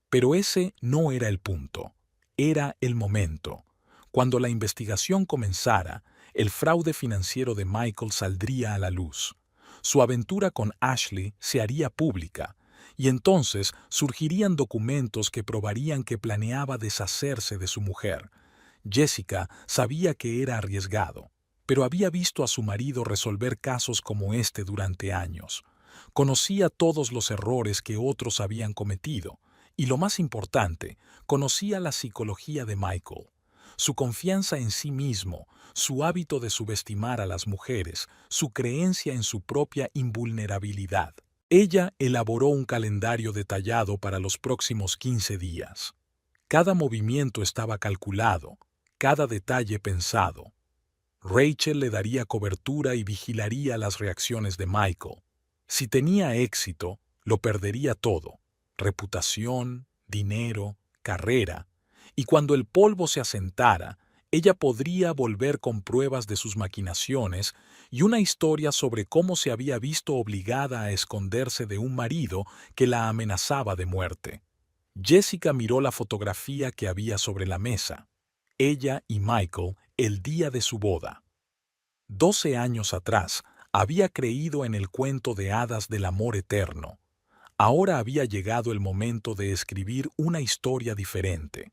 Pero ese no era el punto. Era el momento. Cuando la investigación comenzara, el fraude financiero de Michael saldría a la luz. Su aventura con Ashley se haría pública, y entonces surgirían documentos que probarían que planeaba deshacerse de su mujer. Jessica sabía que era arriesgado, pero había visto a su marido resolver casos como este durante años. Conocía todos los errores que otros habían cometido, y lo más importante, conocía la psicología de Michael. Su confianza en sí mismo, su hábito de subestimar a las mujeres, su creencia en su propia invulnerabilidad. Ella elaboró un calendario detallado para los próximos 15 días. Cada movimiento estaba calculado, cada detalle pensado. Rachel le daría cobertura y vigilaría las reacciones de Michael. Si tenía éxito, lo perdería todo: reputación, dinero, carrera, y cuando el polvo se asentara, ella podría volver con pruebas de sus maquinaciones y una historia sobre cómo se había visto obligada a esconderse de un marido que la amenazaba de muerte. Jessica miró la fotografía que había sobre la mesa. Ella y Michael el día de su boda. 12 años atrás, había creído en el cuento de hadas del amor eterno. Ahora había llegado el momento de escribir una historia diferente.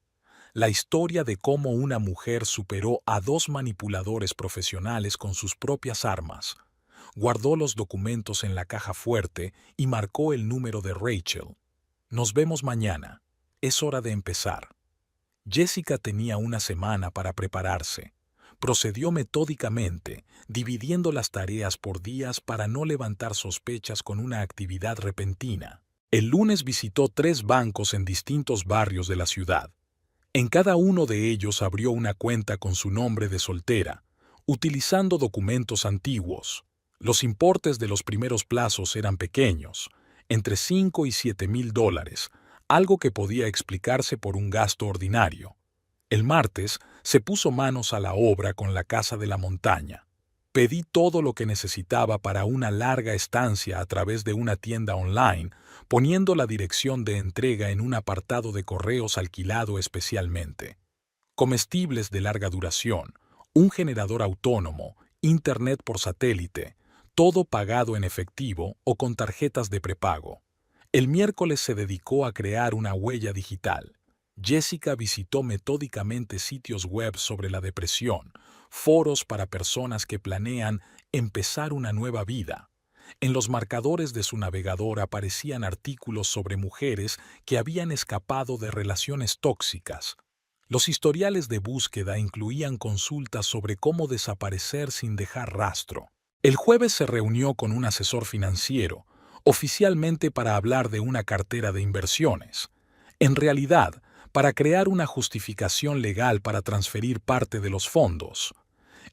La historia de cómo una mujer superó a 2 manipuladores profesionales con sus propias armas. Guardó los documentos en la caja fuerte y marcó el número de Rachel. Nos vemos mañana. Es hora de empezar. Jessica tenía una semana para prepararse. Procedió metódicamente, dividiendo las tareas por días para no levantar sospechas con una actividad repentina. El lunes visitó 3 bancos en distintos barrios de la ciudad. En cada uno de ellos abrió una cuenta con su nombre de soltera, utilizando documentos antiguos. Los importes de los primeros plazos eran pequeños, entre $5 y $7,000, algo que podía explicarse por un gasto ordinario. El martes se puso manos a la obra con la casa de la montaña. Pedí todo lo que necesitaba para una larga estancia a través de una tienda online, poniendo la dirección de entrega en un apartado de correos alquilado especialmente. Comestibles de larga duración, un generador autónomo, internet por satélite, todo pagado en efectivo o con tarjetas de prepago. El miércoles se dedicó a crear una huella digital. Jessica visitó metódicamente sitios web sobre la depresión, foros para personas que planean empezar una nueva vida. En los marcadores de su navegador aparecían artículos sobre mujeres que habían escapado de relaciones tóxicas. Los historiales de búsqueda incluían consultas sobre cómo desaparecer sin dejar rastro. El jueves se reunió con un asesor financiero, oficialmente para hablar de una cartera de inversiones. En realidad, para crear una justificación legal para transferir parte de los fondos.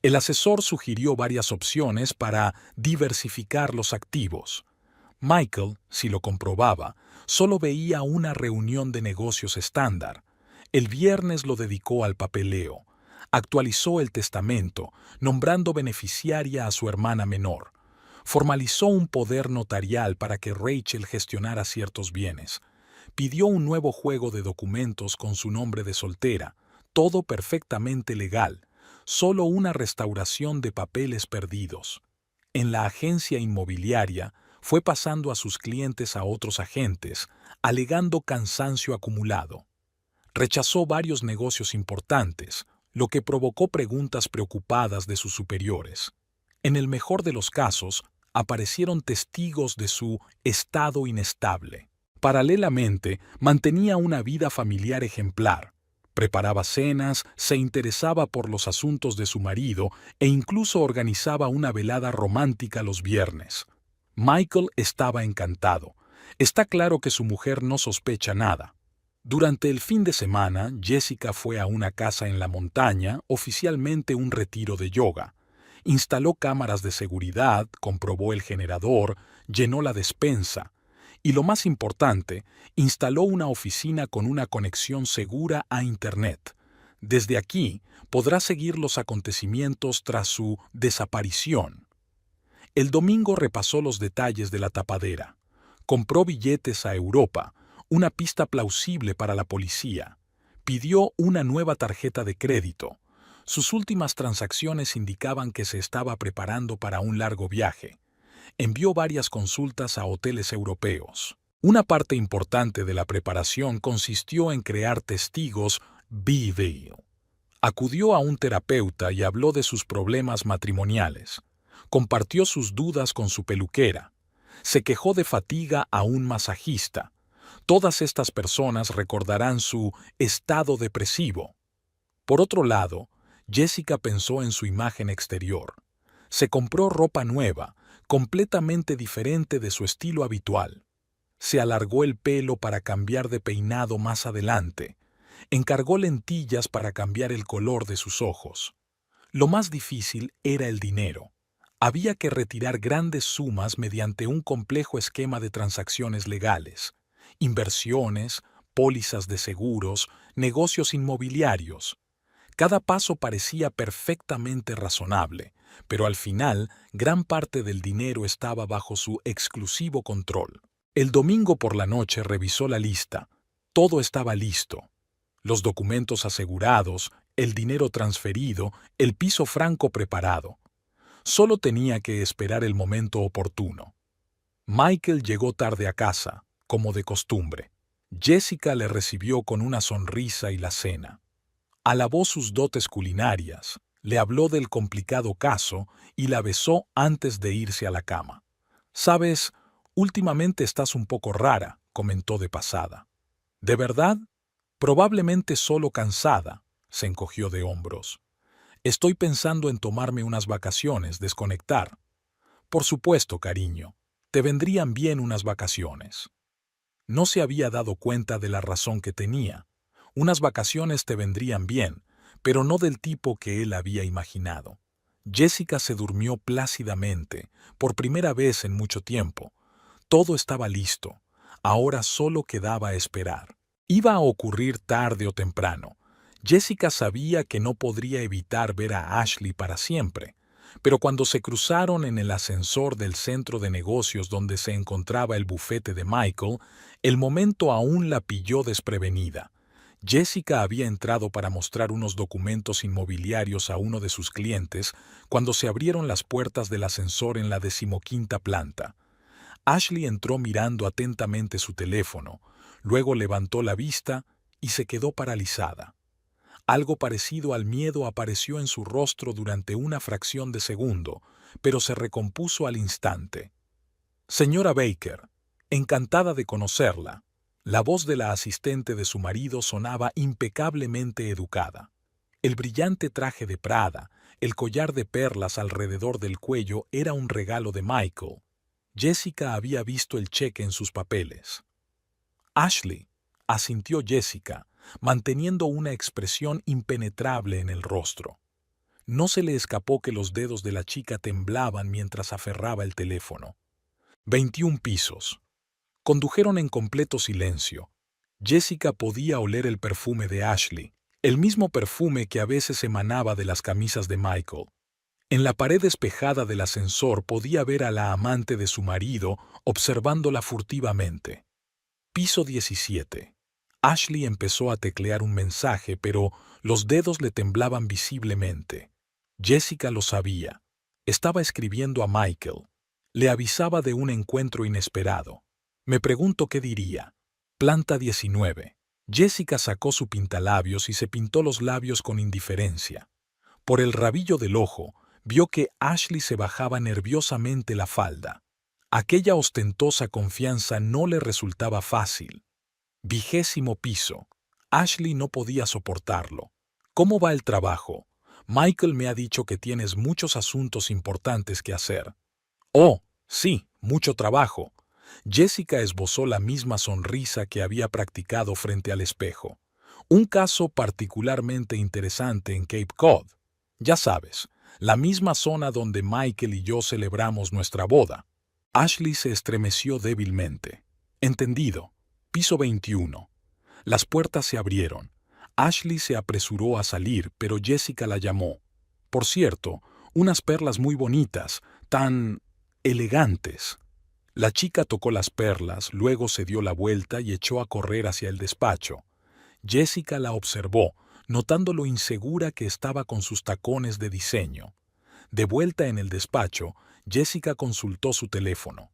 El asesor sugirió varias opciones para diversificar los activos. Michael, si lo comprobaba, solo veía una reunión de negocios estándar. El viernes lo dedicó al papeleo. Actualizó el testamento, nombrando beneficiaria a su hermana menor. Formalizó un poder notarial para que Rachel gestionara ciertos bienes. Pidió un nuevo juego de documentos con su nombre de soltera, todo perfectamente legal, solo una restauración de papeles perdidos. En la agencia inmobiliaria, fue pasando a sus clientes a otros agentes, alegando cansancio acumulado. Rechazó varios negocios importantes, lo que provocó preguntas preocupadas de sus superiores. En el mejor de los casos, aparecieron testigos de su estado inestable. Paralelamente, mantenía una vida familiar ejemplar. Preparaba cenas, se interesaba por los asuntos de su marido e incluso organizaba una velada romántica los viernes. Michael estaba encantado. Está claro que su mujer no sospecha nada. Durante el fin de semana, Jessica fue a una casa en la montaña, oficialmente un retiro de yoga. Instaló cámaras de seguridad, comprobó el generador, llenó la despensa. Y lo más importante, instaló una oficina con una conexión segura a Internet. Desde aquí podrá seguir los acontecimientos tras su desaparición. El domingo repasó los detalles de la tapadera. Compró billetes a Europa, una pista plausible para la policía. Pidió una nueva tarjeta de crédito. Sus últimas transacciones indicaban que se estaba preparando para un largo viaje. Envió varias consultas a hoteles europeos. Una parte importante de la preparación consistió en crear testigos video. Acudió a un terapeuta y habló de sus problemas matrimoniales. Compartió sus dudas con su peluquera. Se quejó de fatiga a un masajista. Todas estas personas recordarán su estado depresivo. Por otro lado, Jessica pensó en su imagen exterior. Se compró ropa nueva, completamente diferente de su estilo habitual. Se alargó el pelo para cambiar de peinado más adelante. Encargó lentillas para cambiar el color de sus ojos. Lo más difícil era el dinero. Había que retirar grandes sumas mediante un complejo esquema de transacciones legales. Inversiones, pólizas de seguros, negocios inmobiliarios. Cada paso parecía perfectamente razonable, pero al final gran parte del dinero estaba bajo su exclusivo control. El domingo por la noche revisó la lista. Todo estaba listo. Los documentos asegurados, el dinero transferido, el piso franco preparado. Solo tenía que esperar el momento oportuno. Michael llegó tarde a casa, como de costumbre. Jessica le recibió con una sonrisa y la cena. Alabó sus dotes culinarias, le habló del complicado caso y la besó antes de irse a la cama. «Sabes, últimamente estás un poco rara», comentó de pasada. «¿De verdad?» «Probablemente solo cansada», se encogió de hombros. «Estoy pensando en tomarme unas vacaciones, desconectar». «Por supuesto, cariño, te vendrían bien unas vacaciones». No se había dado cuenta de la razón que tenía. Unas vacaciones te vendrían bien, pero no del tipo que él había imaginado. Jessica se durmió plácidamente, por primera vez en mucho tiempo. Todo estaba listo. Ahora solo quedaba esperar. Iba a ocurrir tarde o temprano. Jessica sabía que no podría evitar ver a Ashley para siempre, pero cuando se cruzaron en el ascensor del centro de negocios donde se encontraba el bufete de Michael, el momento aún la pilló desprevenida. Jessica había entrado para mostrar unos documentos inmobiliarios a uno de sus clientes cuando se abrieron las puertas del ascensor en la 15ª planta. Ashley entró mirando atentamente su teléfono, luego levantó la vista y se quedó paralizada. Algo parecido al miedo apareció en su rostro durante una fracción de segundo, pero se recompuso al instante. Señora Baker, encantada de conocerla. La voz de la asistente de su marido sonaba impecablemente educada. El brillante traje de Prada, el collar de perlas alrededor del cuello era un regalo de Michael. Jessica había visto el cheque en sus papeles. Ashley, asintió Jessica, manteniendo una expresión impenetrable en el rostro. No se le escapó que los dedos de la chica temblaban mientras aferraba el teléfono. 21 pisos. Condujeron en completo silencio. Jessica podía oler el perfume de Ashley, el mismo perfume que a veces emanaba de las camisas de Michael. En la pared despejada del ascensor podía ver a la amante de su marido observándola furtivamente. Piso 17. Ashley empezó a teclear un mensaje, pero los dedos le temblaban visiblemente. Jessica lo sabía. Estaba escribiendo a Michael. Le avisaba de un encuentro inesperado. Me pregunto qué diría. Planta 19. Jessica sacó su pintalabios y se pintó los labios con indiferencia. Por el rabillo del ojo, vio que Ashley se bajaba nerviosamente la falda. Aquella ostentosa confianza no le resultaba fácil. 20º piso. Ashley no podía soportarlo. ¿Cómo va el trabajo? Michael me ha dicho que tienes muchos asuntos importantes que hacer. Oh, sí, mucho trabajo. Jessica esbozó la misma sonrisa que había practicado frente al espejo. Un caso particularmente interesante en Cape Cod. Ya sabes, la misma zona donde Michael y yo celebramos nuestra boda. Ashley se estremeció débilmente. Entendido. Piso 21. Las puertas se abrieron. Ashley se apresuró a salir, pero Jessica la llamó. Por cierto, unas perlas muy bonitas, tan elegantes. La chica tocó las perlas, luego se dio la vuelta y echó a correr hacia el despacho. Jessica la observó, notando lo insegura que estaba con sus tacones de diseño. De vuelta en el despacho, Jessica consultó su teléfono.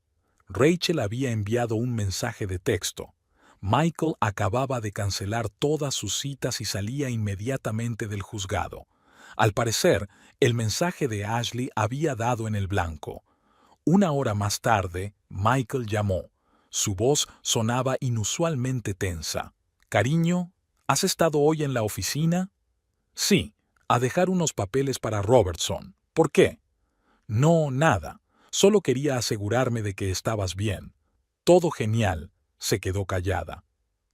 Rachel había enviado un mensaje de texto. Michael acababa de cancelar todas sus citas y salía inmediatamente del juzgado. Al parecer, el mensaje de Ashley había dado en el blanco. Una hora más tarde, Michael llamó. Su voz sonaba inusualmente tensa. «Cariño, ¿has estado hoy en la oficina?» «Sí, a dejar unos papeles para Robertson. ¿Por qué?» «No, nada. Solo quería asegurarme de que estabas bien». «Todo genial», se quedó callada.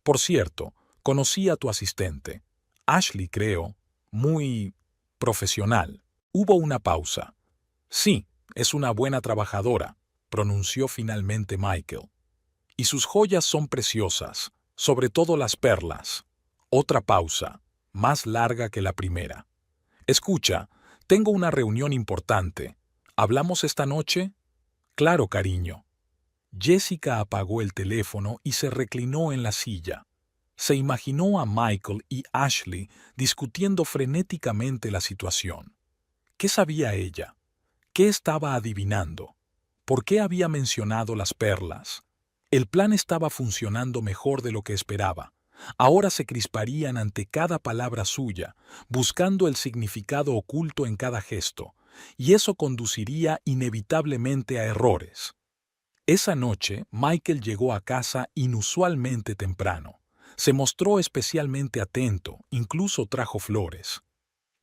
«Por cierto, conocí a tu asistente. Ashley, creo. Muy profesional». Hubo una pausa. «Sí, es una buena trabajadora», pronunció finalmente Michael. «Y sus joyas son preciosas, sobre todo las perlas». Otra pausa, más larga que la primera. «Escucha, tengo una reunión importante. ¿Hablamos esta noche?» «Claro, cariño». Jessica apagó el teléfono y se reclinó en la silla. Se imaginó a Michael y Ashley discutiendo frenéticamente la situación. ¿Qué sabía ella? ¿Qué estaba adivinando? ¿Por qué había mencionado las perlas? El plan estaba funcionando mejor de lo que esperaba. Ahora se crisparían ante cada palabra suya, buscando el significado oculto en cada gesto, y eso conduciría inevitablemente a errores. Esa noche, Michael llegó a casa inusualmente temprano. Se mostró especialmente atento, incluso trajo flores.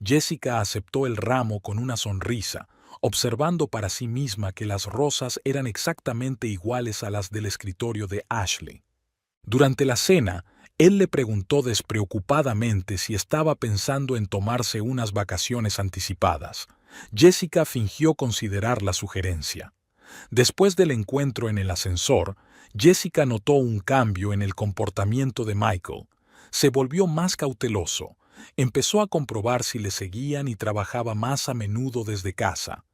Jessica aceptó el ramo con una sonrisa, observando para sí misma que las rosas eran exactamente iguales a las del escritorio de Ashley. Durante la cena, él le preguntó despreocupadamente si estaba pensando en tomarse unas vacaciones anticipadas. Jessica fingió considerar la sugerencia. Después del encuentro en el ascensor, Jessica notó un cambio en el comportamiento de Michael. Se volvió más cauteloso. Empezó a comprobar si le seguían y trabajaba más a menudo desde casa.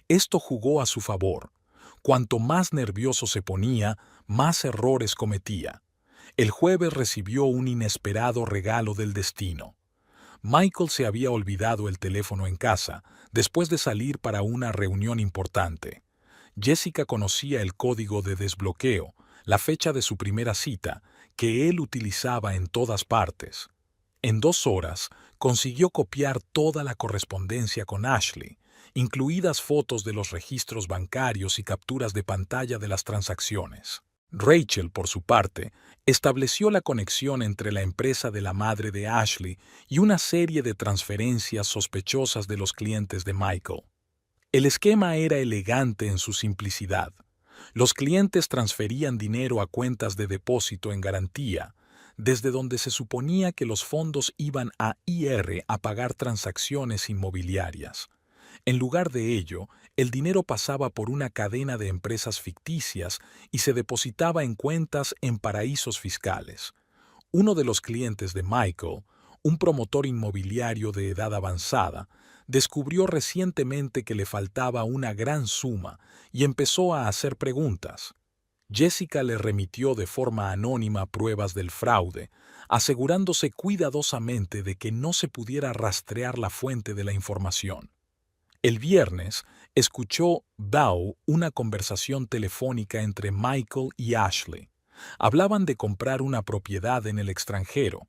Esto jugó a su favor. Cuanto más nervioso se ponía, más errores cometía. El jueves recibió un inesperado regalo del destino. Michael se había olvidado el teléfono en casa, después de salir para una reunión importante. Jessica conocía el código de desbloqueo, la fecha de su primera cita, que él utilizaba en todas partes. En 2 horas consiguió copiar toda la correspondencia con Ashley incluidas fotos de los registros bancarios y capturas de pantalla de las transacciones. Rachel, por su parte, estableció la conexión entre la empresa de la madre de Ashley y una serie de transferencias sospechosas de los clientes de Michael. El esquema era elegante en su simplicidad. Los clientes transferían dinero a cuentas de depósito en garantía, desde donde se suponía que los fondos iban a IR a pagar transacciones inmobiliarias. En lugar de ello, el dinero pasaba por una cadena de empresas ficticias y se depositaba en cuentas en paraísos fiscales. Uno de los clientes de Michael, un promotor inmobiliario de edad avanzada, descubrió recientemente que le faltaba una gran suma y empezó a hacer preguntas. Jessica le remitió de forma anónima pruebas del fraude, asegurándose cuidadosamente de que no se pudiera rastrear la fuente de la información. El viernes, escuchó Bao una conversación telefónica entre Michael y Ashley. Hablaban de comprar una propiedad en el extranjero.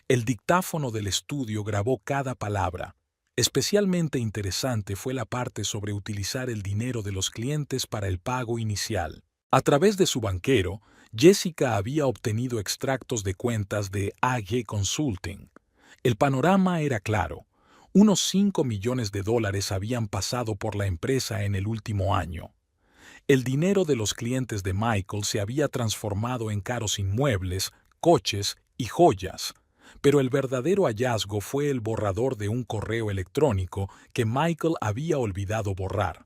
El dictáfono del estudio grabó cada palabra. Especialmente interesante fue la parte sobre utilizar el dinero de los clientes para el pago inicial. A través de su banquero, Jessica había obtenido extractos de cuentas de AG Consulting. El panorama era claro. Unos $5 millones habían pasado por la empresa en el último año. El dinero de los clientes de Michael se había transformado en caros inmuebles, coches y joyas, pero el verdadero hallazgo fue el borrador de un correo electrónico que Michael había olvidado borrar.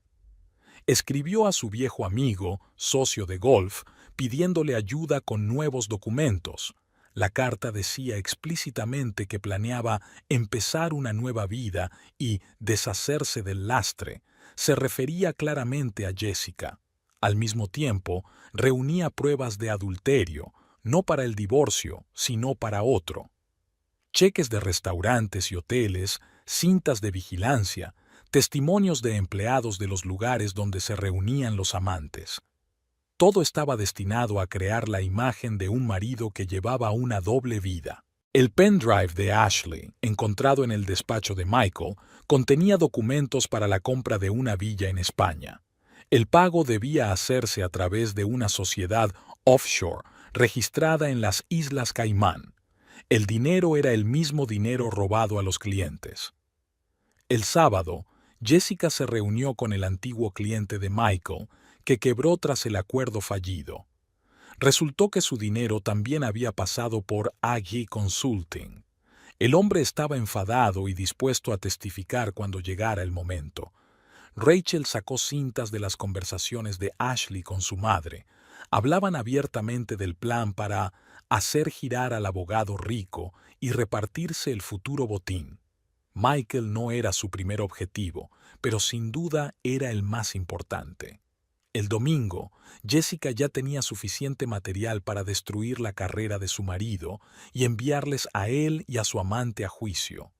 Escribió a su viejo amigo, socio de golf, pidiéndole ayuda con nuevos documentos. La carta decía explícitamente que planeaba empezar una nueva vida y deshacerse del lastre. Se refería claramente a Jessica. Al mismo tiempo, reunía pruebas de adulterio, no para el divorcio, sino para otro. Cheques de restaurantes y hoteles, cintas de vigilancia, testimonios de empleados de los lugares donde se reunían los amantes. Todo estaba destinado a crear la imagen de un marido que llevaba una doble vida. El pendrive de Ashley, encontrado en el despacho de Michael, contenía documentos para la compra de una villa en España. El pago debía hacerse a través de una sociedad offshore registrada en las Islas Caimán. El dinero era el mismo dinero robado a los clientes. El sábado, Jessica se reunió con el antiguo cliente de Michael, que quebró tras el acuerdo fallido. Resultó que su dinero también había pasado por AG Consulting. El hombre estaba enfadado y dispuesto a testificar cuando llegara el momento. Rachel sacó cintas de las conversaciones de Ashley con su madre. Hablaban abiertamente del plan para hacer girar al abogado rico y repartirse el futuro botín. Michael no era su primer objetivo, pero sin duda era el más importante. El domingo, Jessica ya tenía suficiente material para destruir la carrera de su marido y enviarles a él y a su amante a juicio.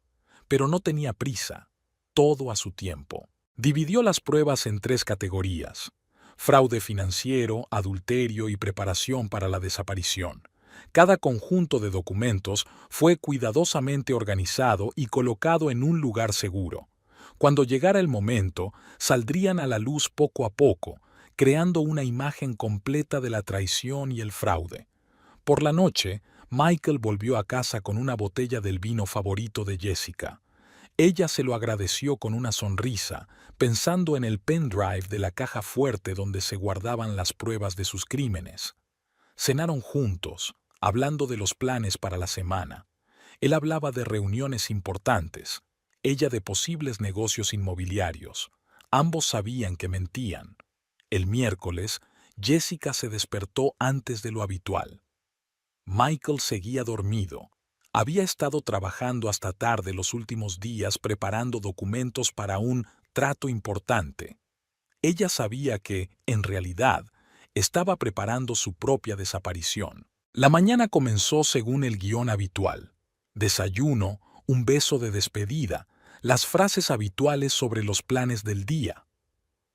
Pero no tenía prisa, todo a su tiempo. Dividió las pruebas en 3 categorías: fraude financiero, adulterio y preparación para la desaparición. Cada conjunto de documentos fue cuidadosamente organizado y colocado en un lugar seguro. Cuando llegara el momento, saldrían a la luz poco a poco, creando una imagen completa de la traición y el fraude. Por la noche, Michael volvió a casa con una botella del vino favorito de Jessica. Ella se lo agradeció con una sonrisa, pensando en el pendrive de la caja fuerte donde se guardaban las pruebas de sus crímenes. Cenaron juntos, hablando de los planes para la semana. Él hablaba de reuniones importantes, ella de posibles negocios inmobiliarios. Ambos sabían que mentían. El miércoles, Jessica se despertó antes de lo habitual. Michael seguía dormido. Había estado trabajando hasta tarde los últimos días preparando documentos para un trato importante. Ella sabía que, en realidad, estaba preparando su propia desaparición. La mañana comenzó según el guión habitual. Desayuno, un beso de despedida, las frases habituales sobre los planes del día.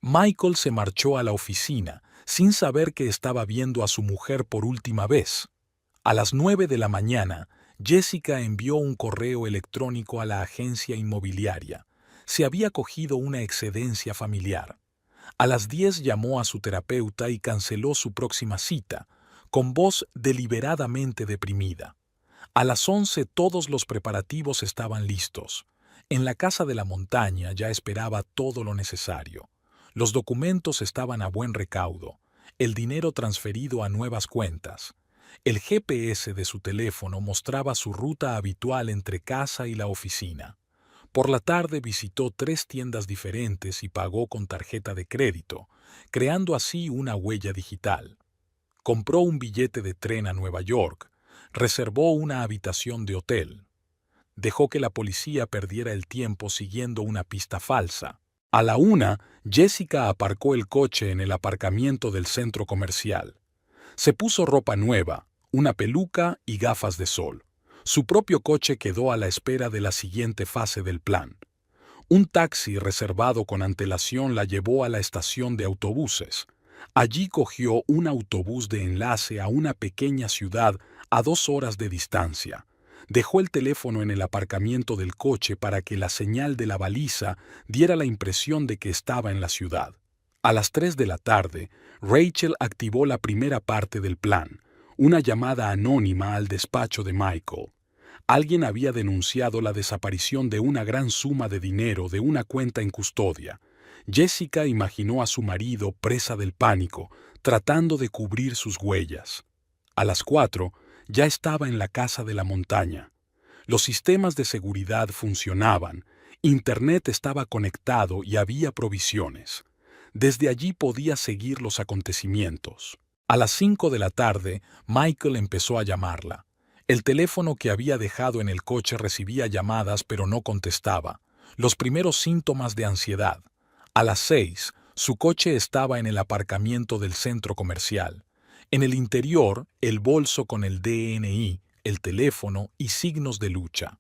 Michael se marchó a la oficina, sin saber que estaba viendo a su mujer por última vez. A las 9 de la mañana, Jessica envió un correo electrónico a la agencia inmobiliaria. Se había cogido una excedencia familiar. A las 10 llamó a su terapeuta y canceló su próxima cita, con voz deliberadamente deprimida. A las 11 todos los preparativos estaban listos. En la casa de la montaña ya esperaba todo lo necesario. Los documentos estaban a buen recaudo, el dinero transferido a nuevas cuentas. El GPS de su teléfono mostraba su ruta habitual entre casa y la oficina. Por la tarde visitó 3 tiendas diferentes y pagó con tarjeta de crédito, creando así una huella digital. Compró un billete de tren a Nueva York, reservó una habitación de hotel. Dejó que la policía perdiera el tiempo siguiendo una pista falsa. A la 1, Jessica aparcó el coche en el aparcamiento del centro comercial. Se puso ropa nueva, una peluca y gafas de sol. Su propio coche quedó a la espera de la siguiente fase del plan. Un taxi reservado con antelación la llevó a la estación de autobuses. Allí cogió un autobús de enlace a una pequeña ciudad a 2 horas de distancia. Dejó el teléfono en el aparcamiento del coche para que la señal de la baliza diera la impresión de que estaba en la ciudad. A las 3 de la tarde, Rachel activó la primera parte del plan, una llamada anónima al despacho de Michael. Alguien había denunciado la desaparición de una gran suma de dinero de una cuenta en custodia. Jessica imaginó a su marido presa del pánico, tratando de cubrir sus huellas. A las 4, ya estaba en la casa de la montaña. Los sistemas de seguridad funcionaban, Internet estaba conectado y había provisiones. Desde allí podía seguir los acontecimientos. A las 5 de la tarde, Michael empezó a llamarla. El teléfono que había dejado en el coche recibía llamadas pero no contestaba. Los primeros síntomas de ansiedad. A las 6, su coche estaba en el aparcamiento del centro comercial. En el interior, el bolso con el DNI, el teléfono y signos de lucha.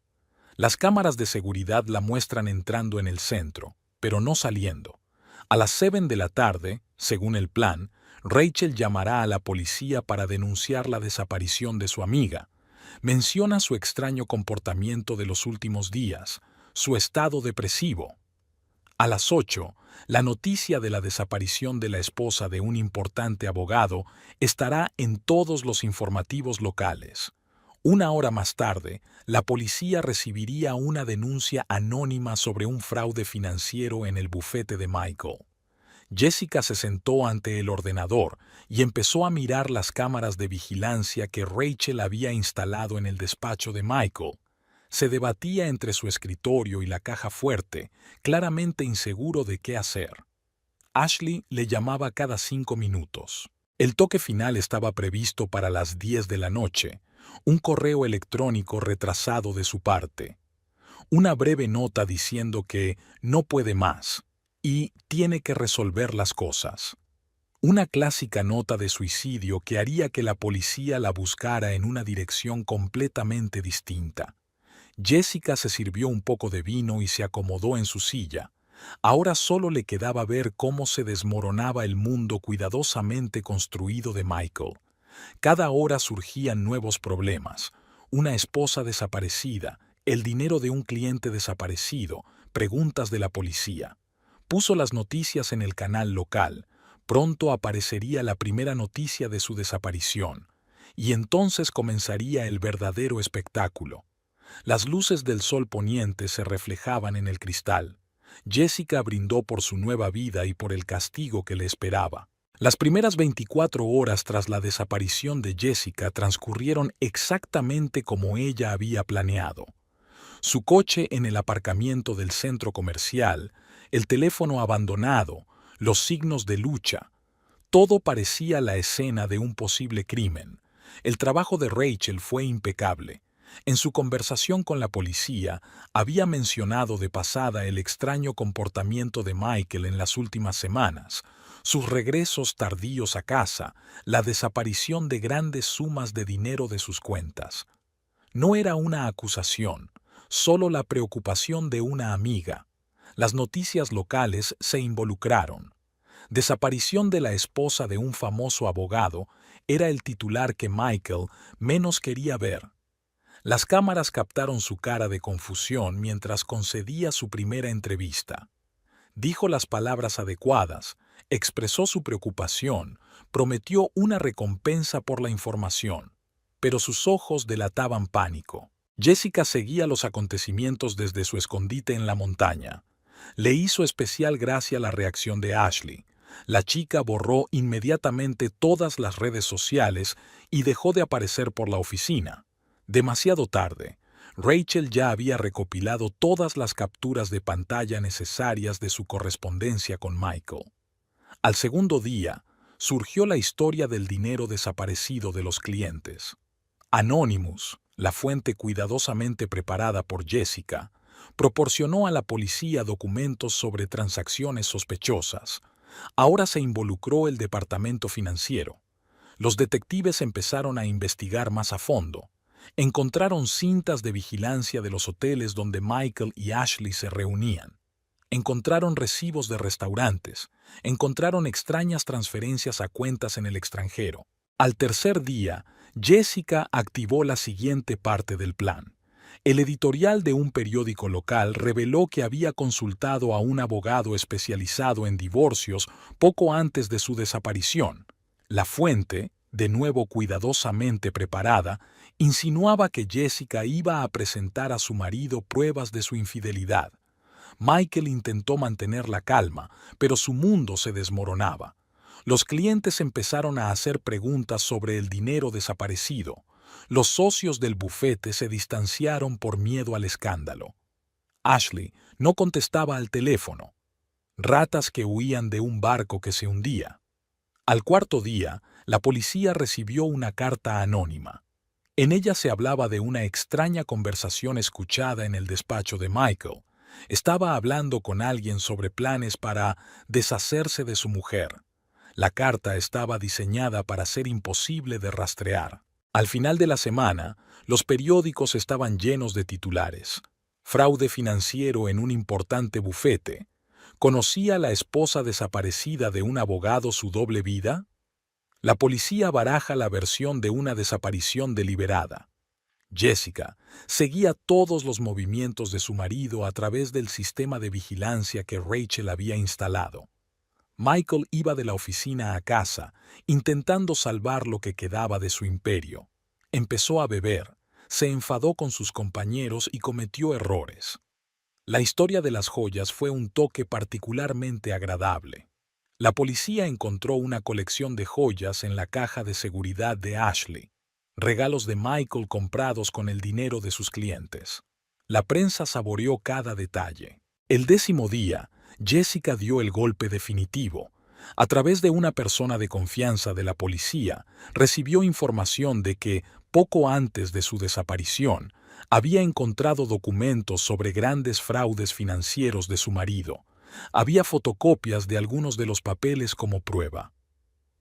Las cámaras de seguridad la muestran entrando en el centro, pero no saliendo. A las 7 de la tarde, según el plan, Rachel llamará a la policía para denunciar la desaparición de su amiga. Menciona su extraño comportamiento de los últimos días, su estado depresivo. A las 8, la noticia de la desaparición de la esposa de un importante abogado estará en todos los informativos locales. 1 hora más tarde, la policía recibiría una denuncia anónima sobre un fraude financiero en el bufete de Michael. Jessica se sentó ante el ordenador y empezó a mirar las cámaras de vigilancia que Rachel había instalado en el despacho de Michael. Se debatía entre su escritorio y la caja fuerte, claramente inseguro de qué hacer. Ashley le llamaba cada 5 minutos. El toque final estaba previsto para las 10 de la noche, un correo electrónico retrasado de su parte. Una breve nota diciendo que no puede más y tiene que resolver las cosas. Una clásica nota de suicidio que haría que la policía la buscara en una dirección completamente distinta. Jessica se sirvió un poco de vino y se acomodó en su silla. Ahora solo le quedaba ver cómo se desmoronaba el mundo cuidadosamente construido de Michael. Cada hora surgían nuevos problemas. Una esposa desaparecida, el dinero de un cliente desaparecido, preguntas de la policía. Puso las noticias en el canal local. Pronto aparecería la primera noticia de su desaparición. Y entonces comenzaría el verdadero espectáculo. Las luces del sol poniente se reflejaban en el cristal. Jessica brindó por su nueva vida y por el castigo que le esperaba. Las primeras 24 horas tras la desaparición de Jessica transcurrieron exactamente como ella había planeado. Su coche en el aparcamiento del centro comercial, el teléfono abandonado, los signos de lucha. Todo parecía la escena de un posible crimen. El trabajo de Rachel fue impecable. En su conversación con la policía, había mencionado de pasada el extraño comportamiento de Michael en las últimas semanas, sus regresos tardíos a casa, la desaparición de grandes sumas de dinero de sus cuentas. No era una acusación, solo la preocupación de una amiga. Las noticias locales se involucraron. Desaparición de la esposa de un famoso abogado era el titular que Michael menos quería ver. Las cámaras captaron su cara de confusión mientras concedía su primera entrevista. Dijo las palabras adecuadas, expresó su preocupación, prometió una recompensa por la información, pero sus ojos delataban pánico. Jessica seguía los acontecimientos desde su escondite en la montaña. Le hizo especial gracia la reacción de Ashley. La chica borró inmediatamente todas las redes sociales y dejó de aparecer por la oficina. Demasiado tarde, Rachel ya había recopilado todas las capturas de pantalla necesarias de su correspondencia con Michael. Al segundo día, surgió la historia del dinero desaparecido de los clientes. Anonymous, la fuente cuidadosamente preparada por Jessica, proporcionó a la policía documentos sobre transacciones sospechosas. Ahora se involucró el departamento financiero. Los detectives empezaron a investigar más a fondo. Encontraron cintas de vigilancia de los hoteles donde Michael y Ashley se reunían. Encontraron recibos de restaurantes. Encontraron extrañas transferencias a cuentas en el extranjero. Al tercer día, Jessica activó la siguiente parte del plan. El editorial de un periódico local reveló que había consultado a un abogado especializado en divorcios poco antes de su desaparición. La fuente, de nuevo cuidadosamente preparada, insinuaba que Jessica iba a presentar a su marido pruebas de su infidelidad. Michael intentó mantener la calma, pero su mundo se desmoronaba. Los clientes empezaron a hacer preguntas sobre el dinero desaparecido. Los socios del bufete se distanciaron por miedo al escándalo. Ashley no contestaba al teléfono. Ratas que huían de un barco que se hundía. Al cuarto día, la policía recibió una carta anónima. En ella se hablaba de una extraña conversación escuchada en el despacho de Michael. Estaba hablando con alguien sobre planes para deshacerse de su mujer. La carta estaba diseñada para ser imposible de rastrear. Al final de la semana, los periódicos estaban llenos de titulares. Fraude financiero en un importante bufete. ¿Conocía la esposa desaparecida de un abogado su doble vida? La policía baraja la versión de una desaparición deliberada. Jessica seguía todos los movimientos de su marido a través del sistema de vigilancia que Rachel había instalado. Michael iba de la oficina a casa, intentando salvar lo que quedaba de su imperio. Empezó a beber, se enfadó con sus compañeros y cometió errores. La historia de las joyas fue un toque particularmente agradable. La policía encontró una colección de joyas en la caja de seguridad de Ashley, regalos de Michael comprados con el dinero de sus clientes. La prensa saboreó cada detalle. El 10º día, Jessica dio el golpe definitivo. A través de una persona de confianza de la policía, recibió información de que, poco antes de su desaparición, había encontrado documentos sobre grandes fraudes financieros de su marido. Había fotocopias de algunos de los papeles como prueba.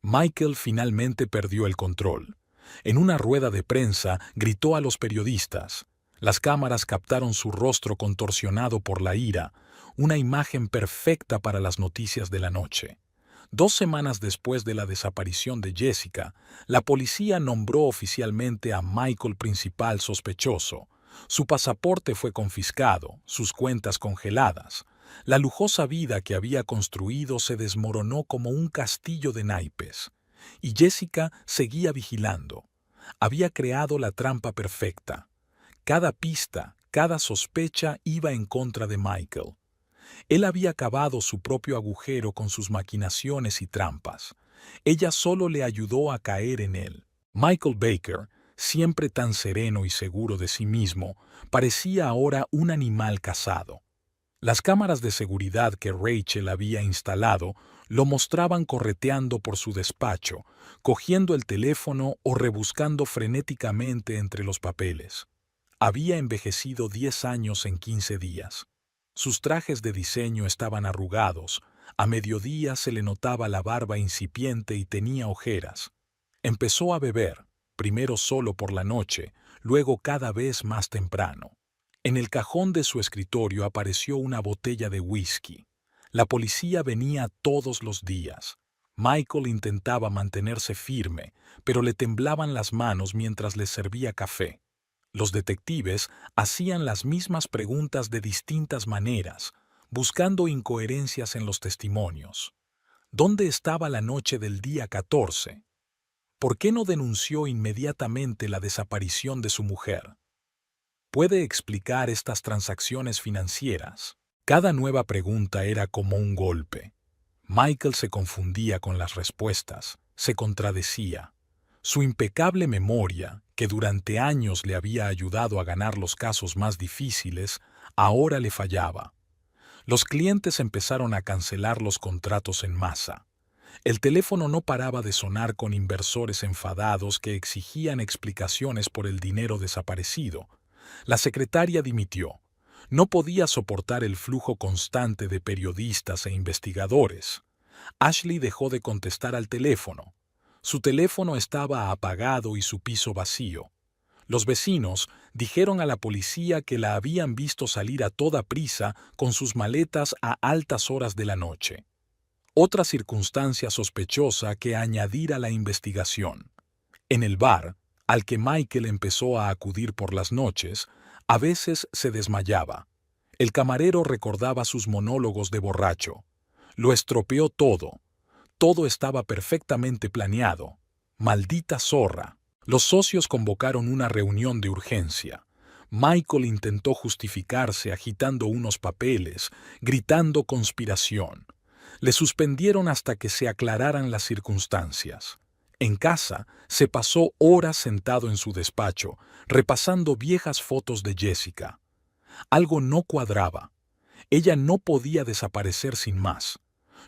Michael finalmente perdió el control. En una rueda de prensa gritó a los periodistas. Las cámaras captaron su rostro contorsionado por la ira, una imagen perfecta para las noticias de la noche. 2 semanas después de la desaparición de Jessica, la policía nombró oficialmente a Michael principal sospechoso. Su pasaporte fue confiscado, sus cuentas congeladas. La lujosa vida que había construido se desmoronó como un castillo de naipes. Y Jessica seguía vigilando. Había creado la trampa perfecta. Cada pista, cada sospecha iba en contra de Michael. Él había cavado su propio agujero con sus maquinaciones y trampas. Ella solo le ayudó a caer en él. Michael Baker, siempre tan sereno y seguro de sí mismo, parecía ahora un animal cazado. Las cámaras de seguridad que Rachel había instalado lo mostraban correteando por su despacho, cogiendo el teléfono o rebuscando frenéticamente entre los papeles. Había envejecido 10 años en 15 días. Sus trajes de diseño estaban arrugados, a mediodía se le notaba la barba incipiente y tenía ojeras. Empezó a beber, primero solo por la noche, luego cada vez más temprano. En el cajón de su escritorio apareció una botella de whisky. La policía venía todos los días. Michael intentaba mantenerse firme, pero le temblaban las manos mientras les servía café. Los detectives hacían las mismas preguntas de distintas maneras, buscando incoherencias en los testimonios. ¿Dónde estaba la noche del día 14? ¿Por qué no denunció inmediatamente la desaparición de su mujer? ¿Puede explicar estas transacciones financieras? Cada nueva pregunta era como un golpe. Michael se confundía con las respuestas, se contradecía. Su impecable memoria, que durante años le había ayudado a ganar los casos más difíciles, ahora le fallaba. Los clientes empezaron a cancelar los contratos en masa. El teléfono no paraba de sonar con inversores enfadados que exigían explicaciones por el dinero desaparecido. La secretaria dimitió. No podía soportar el flujo constante de periodistas e investigadores. Ashley dejó de contestar al teléfono. Su teléfono estaba apagado y su piso vacío. Los vecinos dijeron a la policía que la habían visto salir a toda prisa con sus maletas a altas horas de la noche. Otra circunstancia sospechosa que añadir a la investigación. En el bar, al que Michael empezó a acudir por las noches, a veces se desmayaba. El camarero recordaba sus monólogos de borracho. Lo estropeó todo. Todo estaba perfectamente planeado. Maldita zorra. Los socios convocaron una reunión de urgencia. Michael intentó justificarse agitando unos papeles, gritando conspiración. Le suspendieron hasta que se aclararan las circunstancias. En casa, se pasó horas sentado en su despacho, repasando viejas fotos de Jessica. Algo no cuadraba. Ella no podía desaparecer sin más.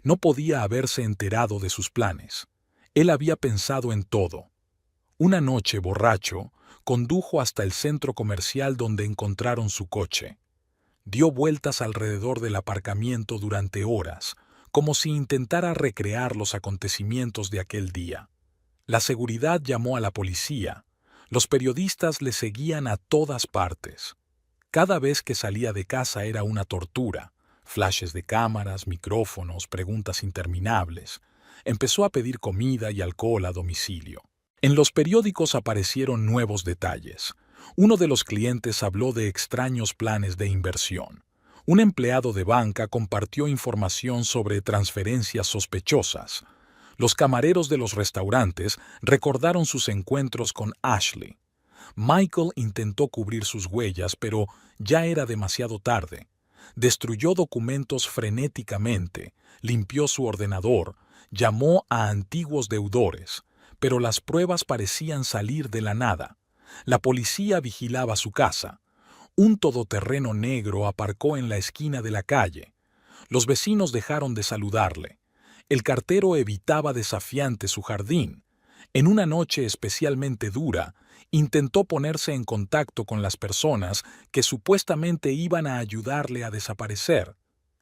No podía haberse enterado de sus planes. Él había pensado en todo. Una noche, borracho, condujo hasta el centro comercial donde encontraron su coche. Dio vueltas alrededor del aparcamiento durante horas, como si intentara recrear los acontecimientos de aquel día. La seguridad llamó a la policía. Los periodistas le seguían a todas partes. Cada vez que salía de casa era una tortura. Flashes de cámaras, micrófonos, preguntas interminables. Empezó a pedir comida y alcohol a domicilio. En los periódicos aparecieron nuevos detalles. Uno de los clientes habló de extraños planes de inversión. Un empleado de banca compartió información sobre transferencias sospechosas. Los camareros de los restaurantes recordaron sus encuentros con Ashley. Michael intentó cubrir sus huellas, pero ya era demasiado tarde. Destruyó documentos frenéticamente, limpió su ordenador, llamó a antiguos deudores, pero las pruebas parecían salir de la nada. La policía vigilaba su casa. Un todoterreno negro aparcó en la esquina de la calle. Los vecinos dejaron de saludarle. El cartero evitaba desafiante su jardín. En una noche especialmente dura, intentó ponerse en contacto con las personas que supuestamente iban a ayudarle a desaparecer.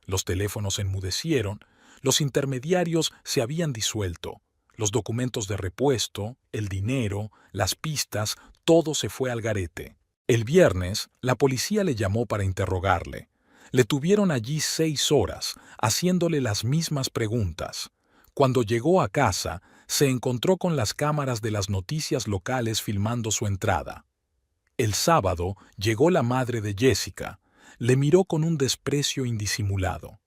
Los teléfonos enmudecieron, los intermediarios se habían disuelto, los documentos de repuesto, el dinero, las pistas, todo se fue al garete. El viernes, la policía le llamó para interrogarle. Le tuvieron allí 6 horas, haciéndole las mismas preguntas. Cuando llegó a casa, se encontró con las cámaras de las noticias locales filmando su entrada. El sábado llegó la madre de Jessica. Le miró con un desprecio indisimulado.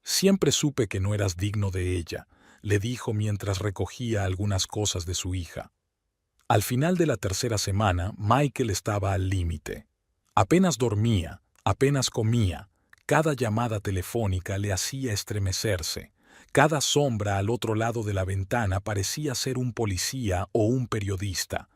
«Siempre supe que no eras digno de ella», le dijo mientras recogía algunas cosas de su hija. Al final de la tercera semana, Michael estaba al límite. Apenas dormía, apenas comía. Cada llamada telefónica le hacía estremecerse. Cada sombra al otro lado de la ventana parecía ser un policía o un periodista.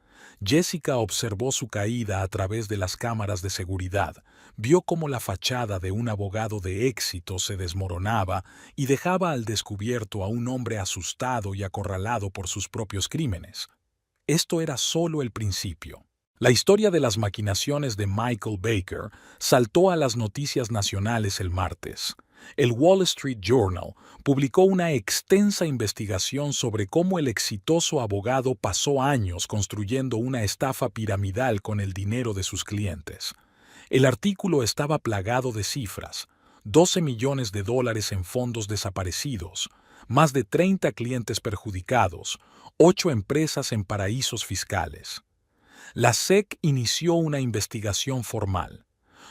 Jessica observó su caída a través de las cámaras de seguridad, vio cómo la fachada de un abogado de éxito se desmoronaba y dejaba al descubierto a un hombre asustado y acorralado por sus propios crímenes. Esto era solo el principio. La historia de las maquinaciones de Michael Baker saltó a las noticias nacionales el martes. El Wall Street Journal publicó una extensa investigación sobre cómo el exitoso abogado pasó años construyendo una estafa piramidal con el dinero de sus clientes. El artículo estaba plagado de cifras: $12 millones en fondos desaparecidos, más de 30 clientes perjudicados, 8 empresas en paraísos fiscales. La SEC inició una investigación formal.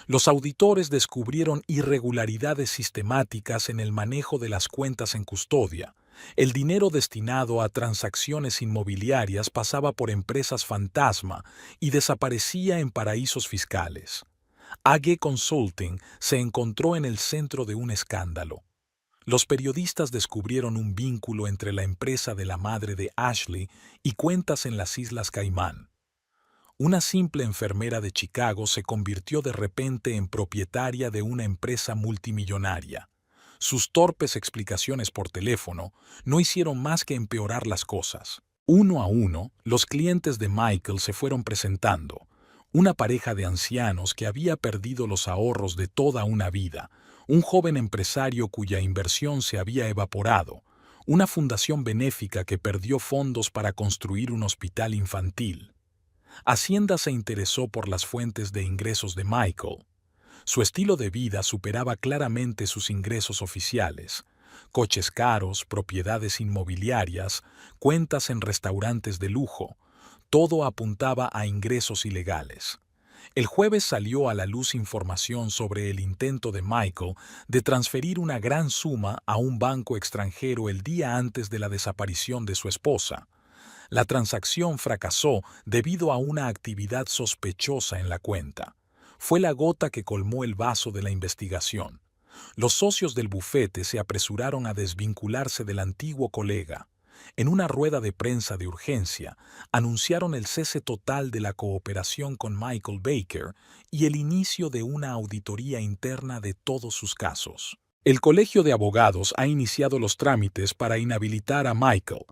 Los auditores descubrieron irregularidades sistemáticas en el manejo de las cuentas en custodia. El dinero destinado a transacciones inmobiliarias pasaba por empresas fantasma y desaparecía en paraísos fiscales. AG Consulting se encontró en el centro de un escándalo. Los periodistas descubrieron un vínculo entre la empresa de la madre de Ashley y cuentas en las Islas Caimán. Una simple enfermera de Chicago se convirtió de repente en propietaria de una empresa multimillonaria. Sus torpes explicaciones por teléfono no hicieron más que empeorar las cosas. Uno a uno, los clientes de Michael se fueron presentando. Una pareja de ancianos que había perdido los ahorros de toda una vida, un joven empresario cuya inversión se había evaporado, una fundación benéfica que perdió fondos para construir un hospital infantil. Hacienda se interesó por las fuentes de ingresos de Michael. Su estilo de vida superaba claramente sus ingresos oficiales. Coches caros, propiedades inmobiliarias, cuentas en restaurantes de lujo, todo apuntaba a ingresos ilegales. El jueves salió a la luz información sobre el intento de Michael de transferir una gran suma a un banco extranjero el día antes de la desaparición de su esposa. La transacción fracasó debido a una actividad sospechosa en la cuenta. Fue la gota que colmó el vaso de la investigación. Los socios del bufete se apresuraron a desvincularse del antiguo colega. En una rueda de prensa de urgencia, anunciaron el cese total de la cooperación con Michael Baker y el inicio de una auditoría interna de todos sus casos. El Colegio de Abogados ha iniciado los trámites para inhabilitar a Michael.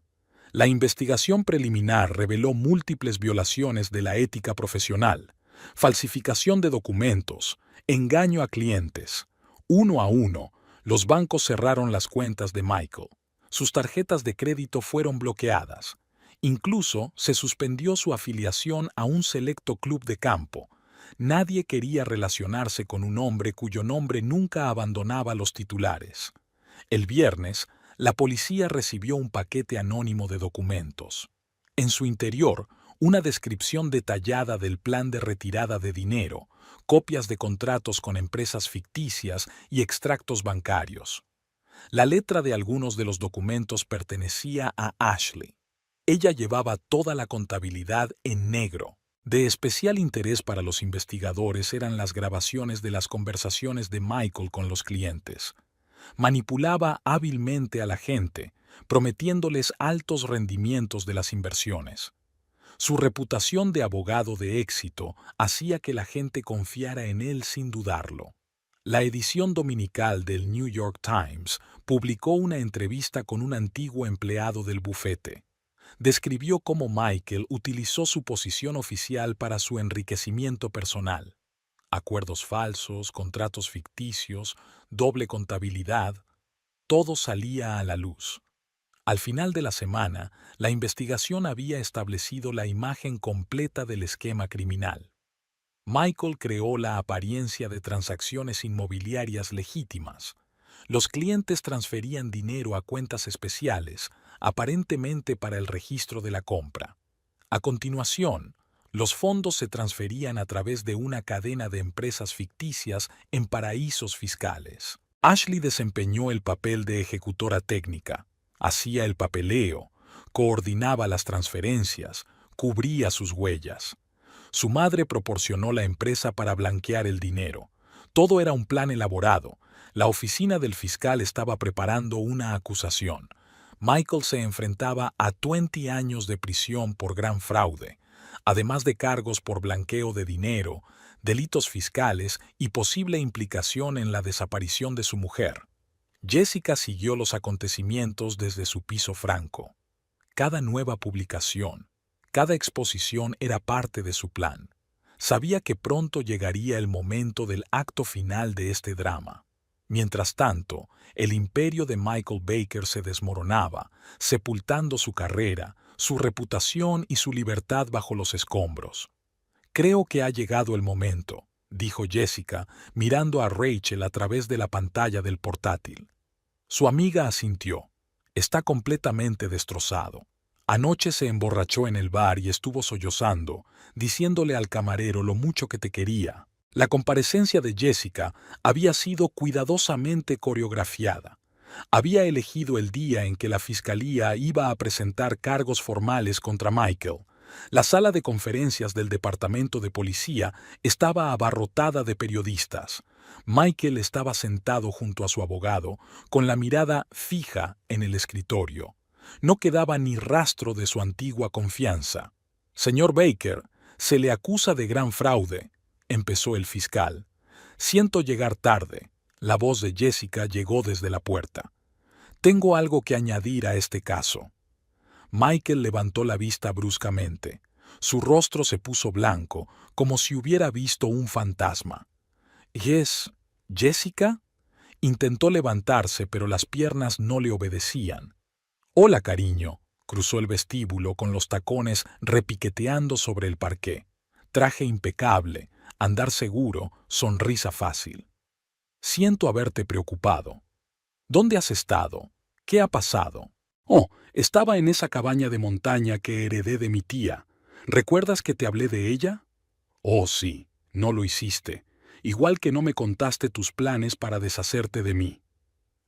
La investigación preliminar reveló múltiples violaciones de la ética profesional, falsificación de documentos, engaño a clientes. Uno a uno, los bancos cerraron las cuentas de Michael. Sus tarjetas de crédito fueron bloqueadas. Incluso se suspendió su afiliación a un selecto club de campo. Nadie quería relacionarse con un hombre cuyo nombre nunca abandonaba los titulares. El viernes, la policía recibió un paquete anónimo de documentos. En su interior, una descripción detallada del plan de retirada de dinero, copias de contratos con empresas ficticias y extractos bancarios. La letra de algunos de los documentos pertenecía a Ashley. Ella llevaba toda la contabilidad en negro. De especial interés para los investigadores eran las grabaciones de las conversaciones de Michael con los clientes. Manipulaba hábilmente a la gente, prometiéndoles altos rendimientos de las inversiones. Su reputación de abogado de éxito hacía que la gente confiara en él sin dudarlo. La edición dominical del New York Times publicó una entrevista con un antiguo empleado del bufete. Describió cómo Michael utilizó su posición oficial para su enriquecimiento personal. Acuerdos falsos, contratos ficticios, doble contabilidad, todo salía a la luz. Al final de la semana, la investigación había establecido la imagen completa del esquema criminal. Michael creó la apariencia de transacciones inmobiliarias legítimas. Los clientes transferían dinero a cuentas especiales, aparentemente para el registro de la compra. A continuación, los fondos se transferían a través de una cadena de empresas ficticias en paraísos fiscales. Ashley desempeñó el papel de ejecutora técnica, hacía el papeleo, coordinaba las transferencias, cubría sus huellas. Su madre proporcionó la empresa para blanquear el dinero. Todo era un plan elaborado. La oficina del fiscal estaba preparando una acusación. Michael se enfrentaba a 20 años de prisión por gran fraude, además de cargos por blanqueo de dinero, delitos fiscales y posible implicación en la desaparición de su mujer. Jessica siguió los acontecimientos desde su piso franco. Cada nueva publicación, cada exposición era parte de su plan. Sabía que pronto llegaría el momento del acto final de este drama. Mientras tanto, el imperio de Michael Baker se desmoronaba, sepultando su carrera, su reputación y su libertad bajo los escombros. «Creo que ha llegado el momento», dijo Jessica, mirando a Rachel a través de la pantalla del portátil. Su amiga asintió. «Está completamente destrozado. Anoche se emborrachó en el bar y estuvo sollozando, diciéndole al camarero lo mucho que te quería. La comparecencia de Jessica había sido cuidadosamente coreografiada. Había elegido el día en que la fiscalía iba a presentar cargos formales contra Michael. La sala de conferencias del departamento de policía estaba abarrotada de periodistas. Michael estaba sentado junto a su abogado, con la mirada fija en el escritorio. No quedaba ni rastro de su antigua confianza. Señor Baker, se le acusa de gran fraude, empezó el fiscal. Siento llegar tarde. La voz de Jessica llegó desde la puerta. Tengo algo que añadir a este caso. Michael levantó la vista bruscamente. Su rostro se puso blanco, como si hubiera visto un fantasma. ¿Es Jessica? Intentó levantarse, pero las piernas no le obedecían. Hola, cariño. Cruzó el vestíbulo con los tacones repiqueteando sobre el parqué. Traje impecable, andar seguro, sonrisa fácil. Siento haberte preocupado. ¿Dónde has estado? ¿Qué ha pasado? Oh, estaba en esa cabaña de montaña que heredé de mi tía. ¿Recuerdas que te hablé de ella? Oh, sí, no lo hiciste. Igual que no me contaste tus planes para deshacerte de mí.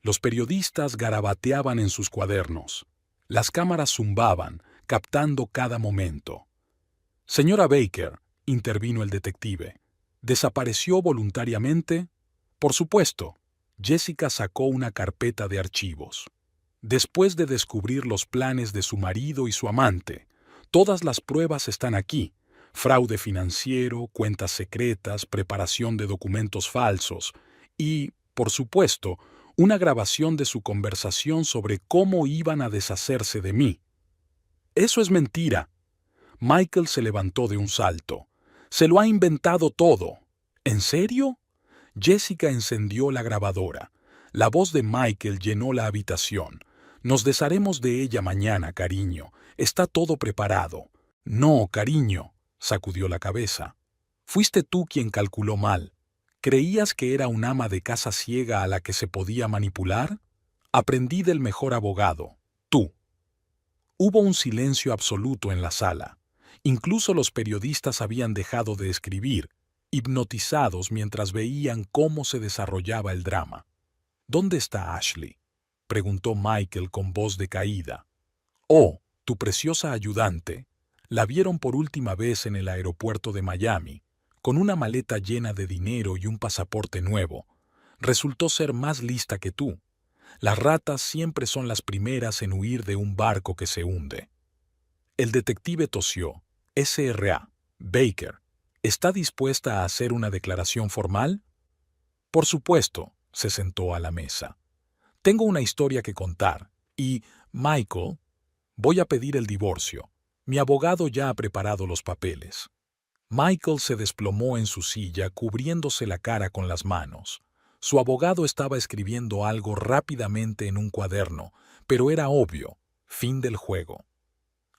Los periodistas garabateaban en sus cuadernos. Las cámaras zumbaban, captando cada momento. Señora Baker, intervino el detective, ¿desapareció voluntariamente? Por supuesto. Jessica sacó una carpeta de archivos. Después de descubrir los planes de su marido y su amante, todas las pruebas están aquí. Fraude financiero, cuentas secretas, preparación de documentos falsos y, por supuesto, una grabación de su conversación sobre cómo iban a deshacerse de mí. Eso es mentira. Michael se levantó de un salto. Se lo ha inventado todo. ¿En serio? Jessica encendió la grabadora. La voz de Michael llenó la habitación. Nos desharemos de ella mañana, cariño. Está todo preparado. No, cariño, sacudió la cabeza. Fuiste tú quien calculó mal. ¿Creías que era un ama de casa ciega a la que se podía manipular? Aprendí del mejor abogado, tú. Hubo un silencio absoluto en la sala. Incluso los periodistas habían dejado de escribir, hipnotizados mientras veían cómo se desarrollaba el drama. ¿Dónde está Ashley?, preguntó Michael con voz decaída. Oh, tu preciosa ayudante. La vieron por última vez en el aeropuerto de Miami, con una maleta llena de dinero y un pasaporte nuevo. Resultó ser más lista que tú. Las ratas siempre son las primeras en huir de un barco que se hunde. El detective tosió. S.R.A. Baker, ¿está dispuesta a hacer una declaración formal? Por supuesto, se sentó a la mesa. Tengo una historia que contar y, Michael, voy a pedir el divorcio. Mi abogado ya ha preparado los papeles. Michael se desplomó en su silla, cubriéndose la cara con las manos. Su abogado estaba escribiendo algo rápidamente en un cuaderno, pero era obvio, fin del juego.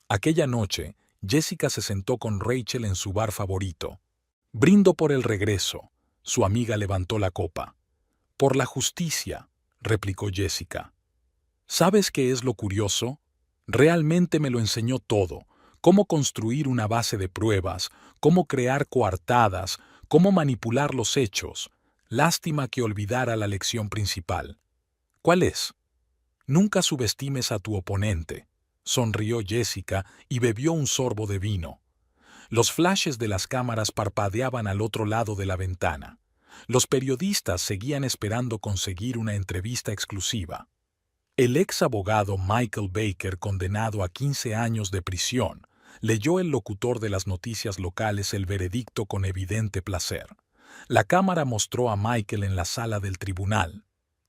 Aquella noche, Jessica se sentó con Rachel en su bar favorito. Brindo por el regreso. Su amiga levantó la copa. Por la justicia, replicó Jessica. ¿Sabes qué es lo curioso? Realmente me lo enseñó todo. Cómo construir una base de pruebas, cómo crear coartadas, cómo manipular los hechos. Lástima que olvidara la lección principal. ¿Cuál es? Nunca subestimes a tu oponente, sonrió Jessica y bebió un sorbo de vino. Los flashes de las cámaras parpadeaban al otro lado de la ventana. Los periodistas seguían esperando conseguir una entrevista exclusiva. El ex abogado Michael Baker, condenado a 15 años de prisión, leyó el locutor de las noticias locales el veredicto con evidente placer. La cámara mostró a Michael en la sala del tribunal.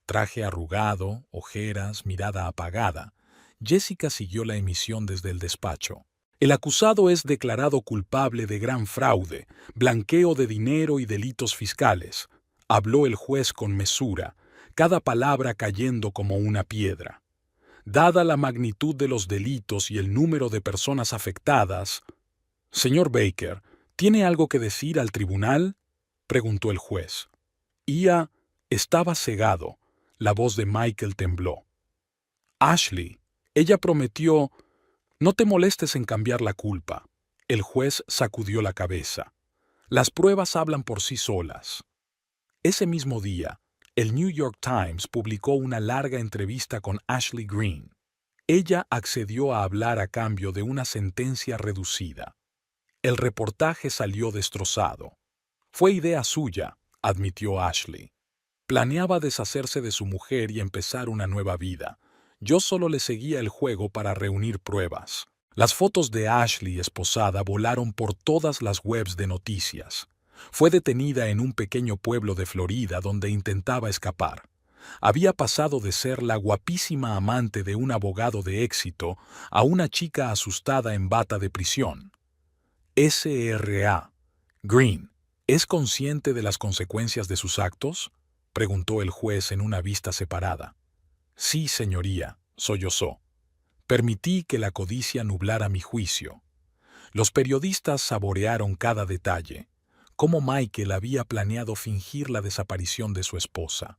Traje arrugado, ojeras, mirada apagada. Jessica siguió la emisión desde el despacho. El acusado es declarado culpable de gran fraude, blanqueo de dinero y delitos fiscales. Habló el juez con mesura, cada palabra cayendo como una piedra. Dada la magnitud de los delitos y el número de personas afectadas... Señor Baker, ¿tiene algo que decir al tribunal?, preguntó el juez. Ia estaba cegado. La voz de Michael tembló. Ashley, ella prometió... No te molestes en cambiar la culpa. El juez sacudió la cabeza. Las pruebas hablan por sí solas. Ese mismo día, el New York Times publicó una larga entrevista con Ashley Greene. Ella accedió a hablar a cambio de una sentencia reducida. El reportaje salió destrozado. Fue idea suya, admitió Ashley. Planeaba deshacerse de su mujer y empezar una nueva vida. Yo solo le seguía el juego para reunir pruebas. Las fotos de Ashley esposada volaron por todas las webs de noticias. Fue detenida en un pequeño pueblo de Florida donde intentaba escapar. Había pasado de ser la guapísima amante de un abogado de éxito a una chica asustada en bata de prisión. S.R.A. Greene, ¿es consciente de las consecuencias de sus actos?, preguntó el juez en una vista separada. Sí, señoría, sollozó. Permití que la codicia nublara mi juicio. Los periodistas saborearon cada detalle. Cómo Michael había planeado fingir la desaparición de su esposa.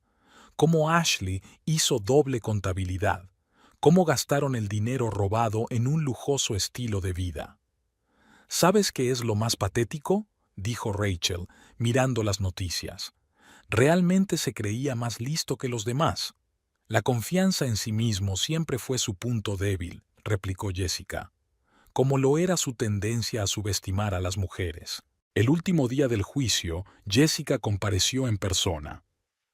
Cómo Ashley hizo doble contabilidad. Cómo gastaron el dinero robado en un lujoso estilo de vida. ¿Sabes qué es lo más patético?, dijo Rachel, mirando las noticias. Realmente se creía más listo que los demás. La confianza en sí mismo siempre fue su punto débil, replicó Jessica, como lo era su tendencia a subestimar a las mujeres. El último día del juicio, Jessica compareció en persona.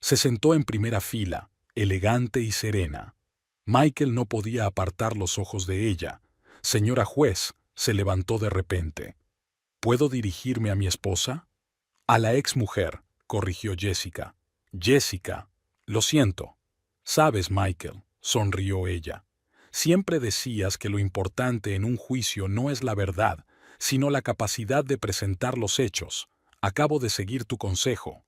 Se sentó en primera fila, elegante y serena. Michael no podía apartar los ojos de ella. Señora juez, se levantó de repente. ¿Puedo dirigirme a mi esposa? A la exmujer, corrigió Jessica. Jessica, lo siento. Sabes, Michael, sonrió ella. Siempre decías que lo importante en un juicio no es la verdad, sino la capacidad de presentar los hechos. Acabo de seguir tu consejo.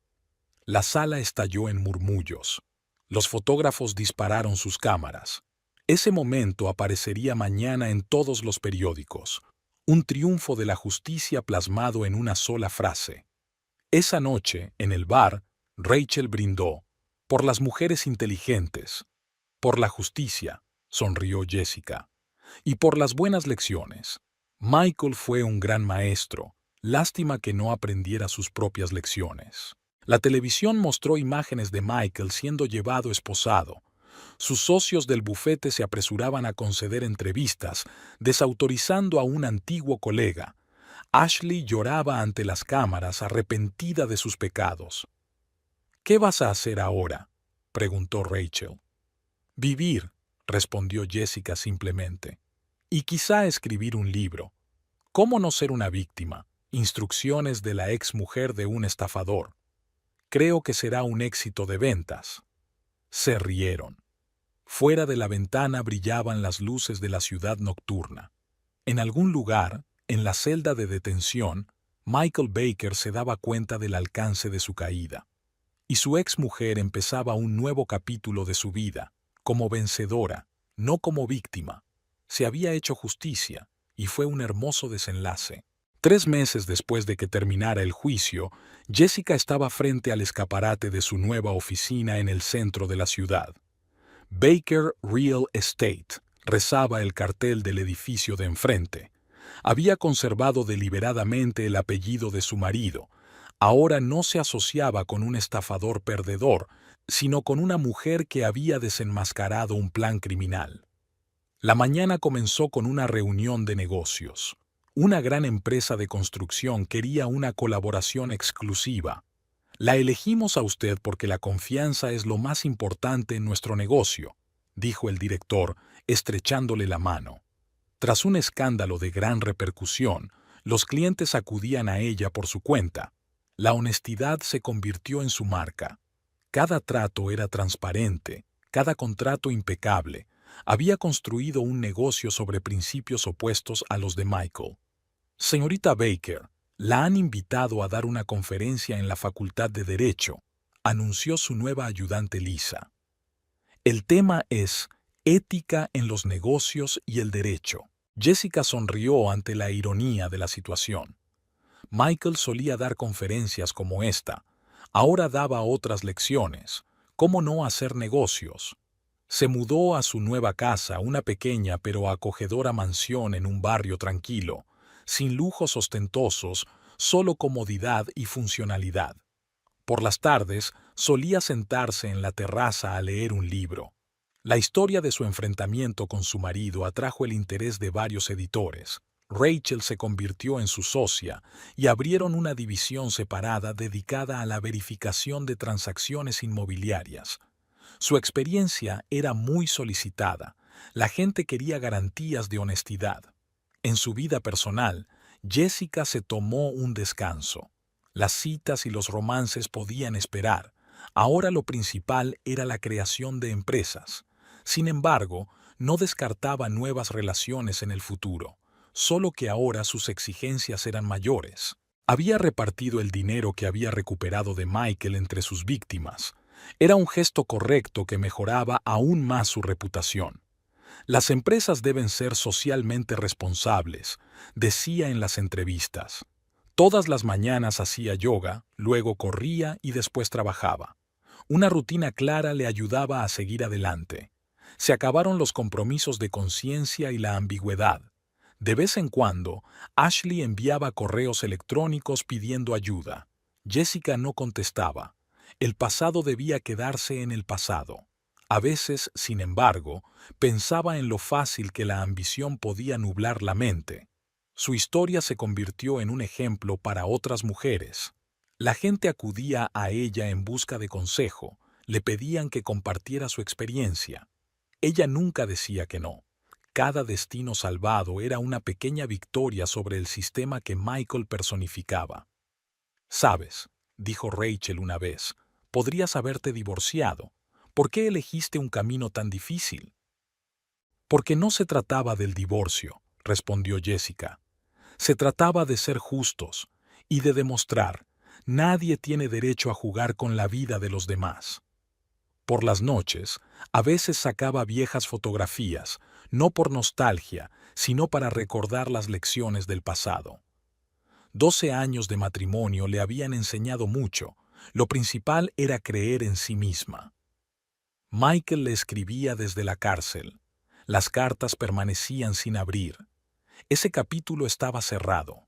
La sala estalló en murmullos. Los fotógrafos dispararon sus cámaras. Ese momento aparecería mañana en todos los periódicos. Un triunfo de la justicia plasmado en una sola frase. Esa noche, en el bar, Rachel brindó. Por las mujeres inteligentes. Por la justicia, sonrió Jessica. Y por las buenas lecciones. Michael fue un gran maestro. Lástima que no aprendiera sus propias lecciones. La televisión mostró imágenes de Michael siendo llevado esposado. Sus socios del bufete se apresuraban a conceder entrevistas, desautorizando a un antiguo colega. Ashley lloraba ante las cámaras, arrepentida de sus pecados. ¿Qué vas a hacer ahora?, preguntó Rachel. Vivir, respondió Jessica simplemente. Y quizá escribir un libro. ¿Cómo no ser una víctima? Instrucciones de la exmujer de un estafador. Creo que será un éxito de ventas. Se rieron. Fuera de la ventana brillaban las luces de la ciudad nocturna. En algún lugar, en la celda de detención, Michael Baker se daba cuenta del alcance de su caída. Y su exmujer empezaba un nuevo capítulo de su vida, como vencedora, no como víctima. Se había hecho justicia, y fue un hermoso desenlace. 3 meses después de que terminara el juicio, Jessica estaba frente al escaparate de su nueva oficina en el centro de la ciudad. Baker Real Estate, rezaba el cartel del edificio de enfrente. Había conservado deliberadamente el apellido de su marido. Ahora no se asociaba con un estafador perdedor, sino con una mujer que había desenmascarado un plan criminal. La mañana comenzó con una reunión de negocios. Una gran empresa de construcción quería una colaboración exclusiva. La elegimos a usted porque la confianza es lo más importante en nuestro negocio, dijo el director, estrechándole la mano. Tras un escándalo de gran repercusión, los clientes acudían a ella por su cuenta. La honestidad se convirtió en su marca. Cada trato era transparente, cada contrato impecable. Había construido un negocio sobre principios opuestos a los de Michael. Señorita Baker, la han invitado a dar una conferencia en la Facultad de Derecho, anunció su nueva ayudante Lisa. El tema es ética en los negocios y el derecho. Jessica sonrió ante la ironía de la situación. Michael solía dar conferencias como esta. Ahora daba otras lecciones. ¿Cómo no hacer negocios? Se mudó a su nueva casa, una pequeña pero acogedora mansión en un barrio tranquilo, sin lujos ostentosos, solo comodidad y funcionalidad. Por las tardes solía sentarse en la terraza a leer un libro. La historia de su enfrentamiento con su marido atrajo el interés de varios editores. Rachel se convirtió en su socia y abrieron una división separada dedicada a la verificación de transacciones inmobiliarias. Su experiencia era muy solicitada. La gente quería garantías de honestidad. En su vida personal, Jessica se tomó un descanso. Las citas y los romances podían esperar. Ahora lo principal era la creación de empresas. Sin embargo, no descartaba nuevas relaciones en el futuro, solo que ahora sus exigencias eran mayores. Había repartido el dinero que había recuperado de Michael entre sus víctimas. Era un gesto correcto que mejoraba aún más su reputación. Las empresas deben ser socialmente responsables, decía en las entrevistas. Todas las mañanas hacía yoga, luego corría y después trabajaba. Una rutina clara le ayudaba a seguir adelante. Se acabaron los compromisos de conciencia y la ambigüedad. De vez en cuando, Ashley enviaba correos electrónicos pidiendo ayuda. Jessica no contestaba. El pasado debía quedarse en el pasado. A veces, sin embargo, pensaba en lo fácil que la ambición podía nublar la mente. Su historia se convirtió en un ejemplo para otras mujeres. La gente acudía a ella en busca de consejo, le pedían que compartiera su experiencia. Ella nunca decía que no. Cada destino salvado era una pequeña victoria sobre el sistema que Michael personificaba. «Sabes», dijo Rachel una vez, «podrías haberte divorciado. ¿Por qué elegiste un camino tan difícil?» «Porque no se trataba del divorcio», respondió Jessica. «Se trataba de ser justos y de demostrar, nadie tiene derecho a jugar con la vida de los demás». Por las noches, a veces sacaba viejas fotografías, no por nostalgia, sino para recordar las lecciones del pasado. 12 años de matrimonio le habían enseñado mucho. Lo principal era creer en sí misma. Michael le escribía desde la cárcel. Las cartas permanecían sin abrir. Ese capítulo estaba cerrado.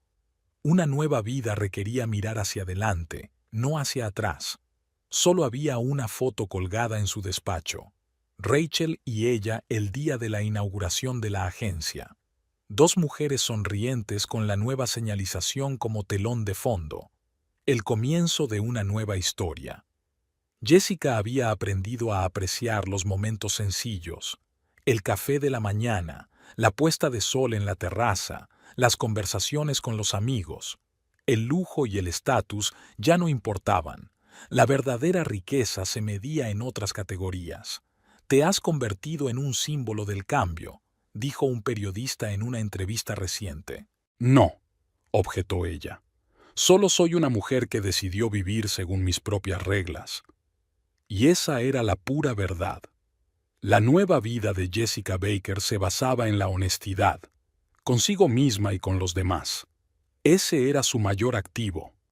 Una nueva vida requería mirar hacia adelante, no hacia atrás. Solo había una foto colgada en su despacho. Rachel y ella el día de la inauguración de la agencia. Dos mujeres sonrientes con la nueva señalización como telón de fondo. El comienzo de una nueva historia. Jessica había aprendido a apreciar los momentos sencillos. El café de la mañana, la puesta de sol en la terraza, las conversaciones con los amigos. El lujo y el estatus ya no importaban. La verdadera riqueza se medía en otras categorías. «Te has convertido en un símbolo del cambio», dijo un periodista en una entrevista reciente. «No», objetó ella. «Solo soy una mujer que decidió vivir según mis propias reglas». Y esa era la pura verdad. La nueva vida de Jessica Baker se basaba en la honestidad, consigo misma y con los demás. Ese era su mayor activo.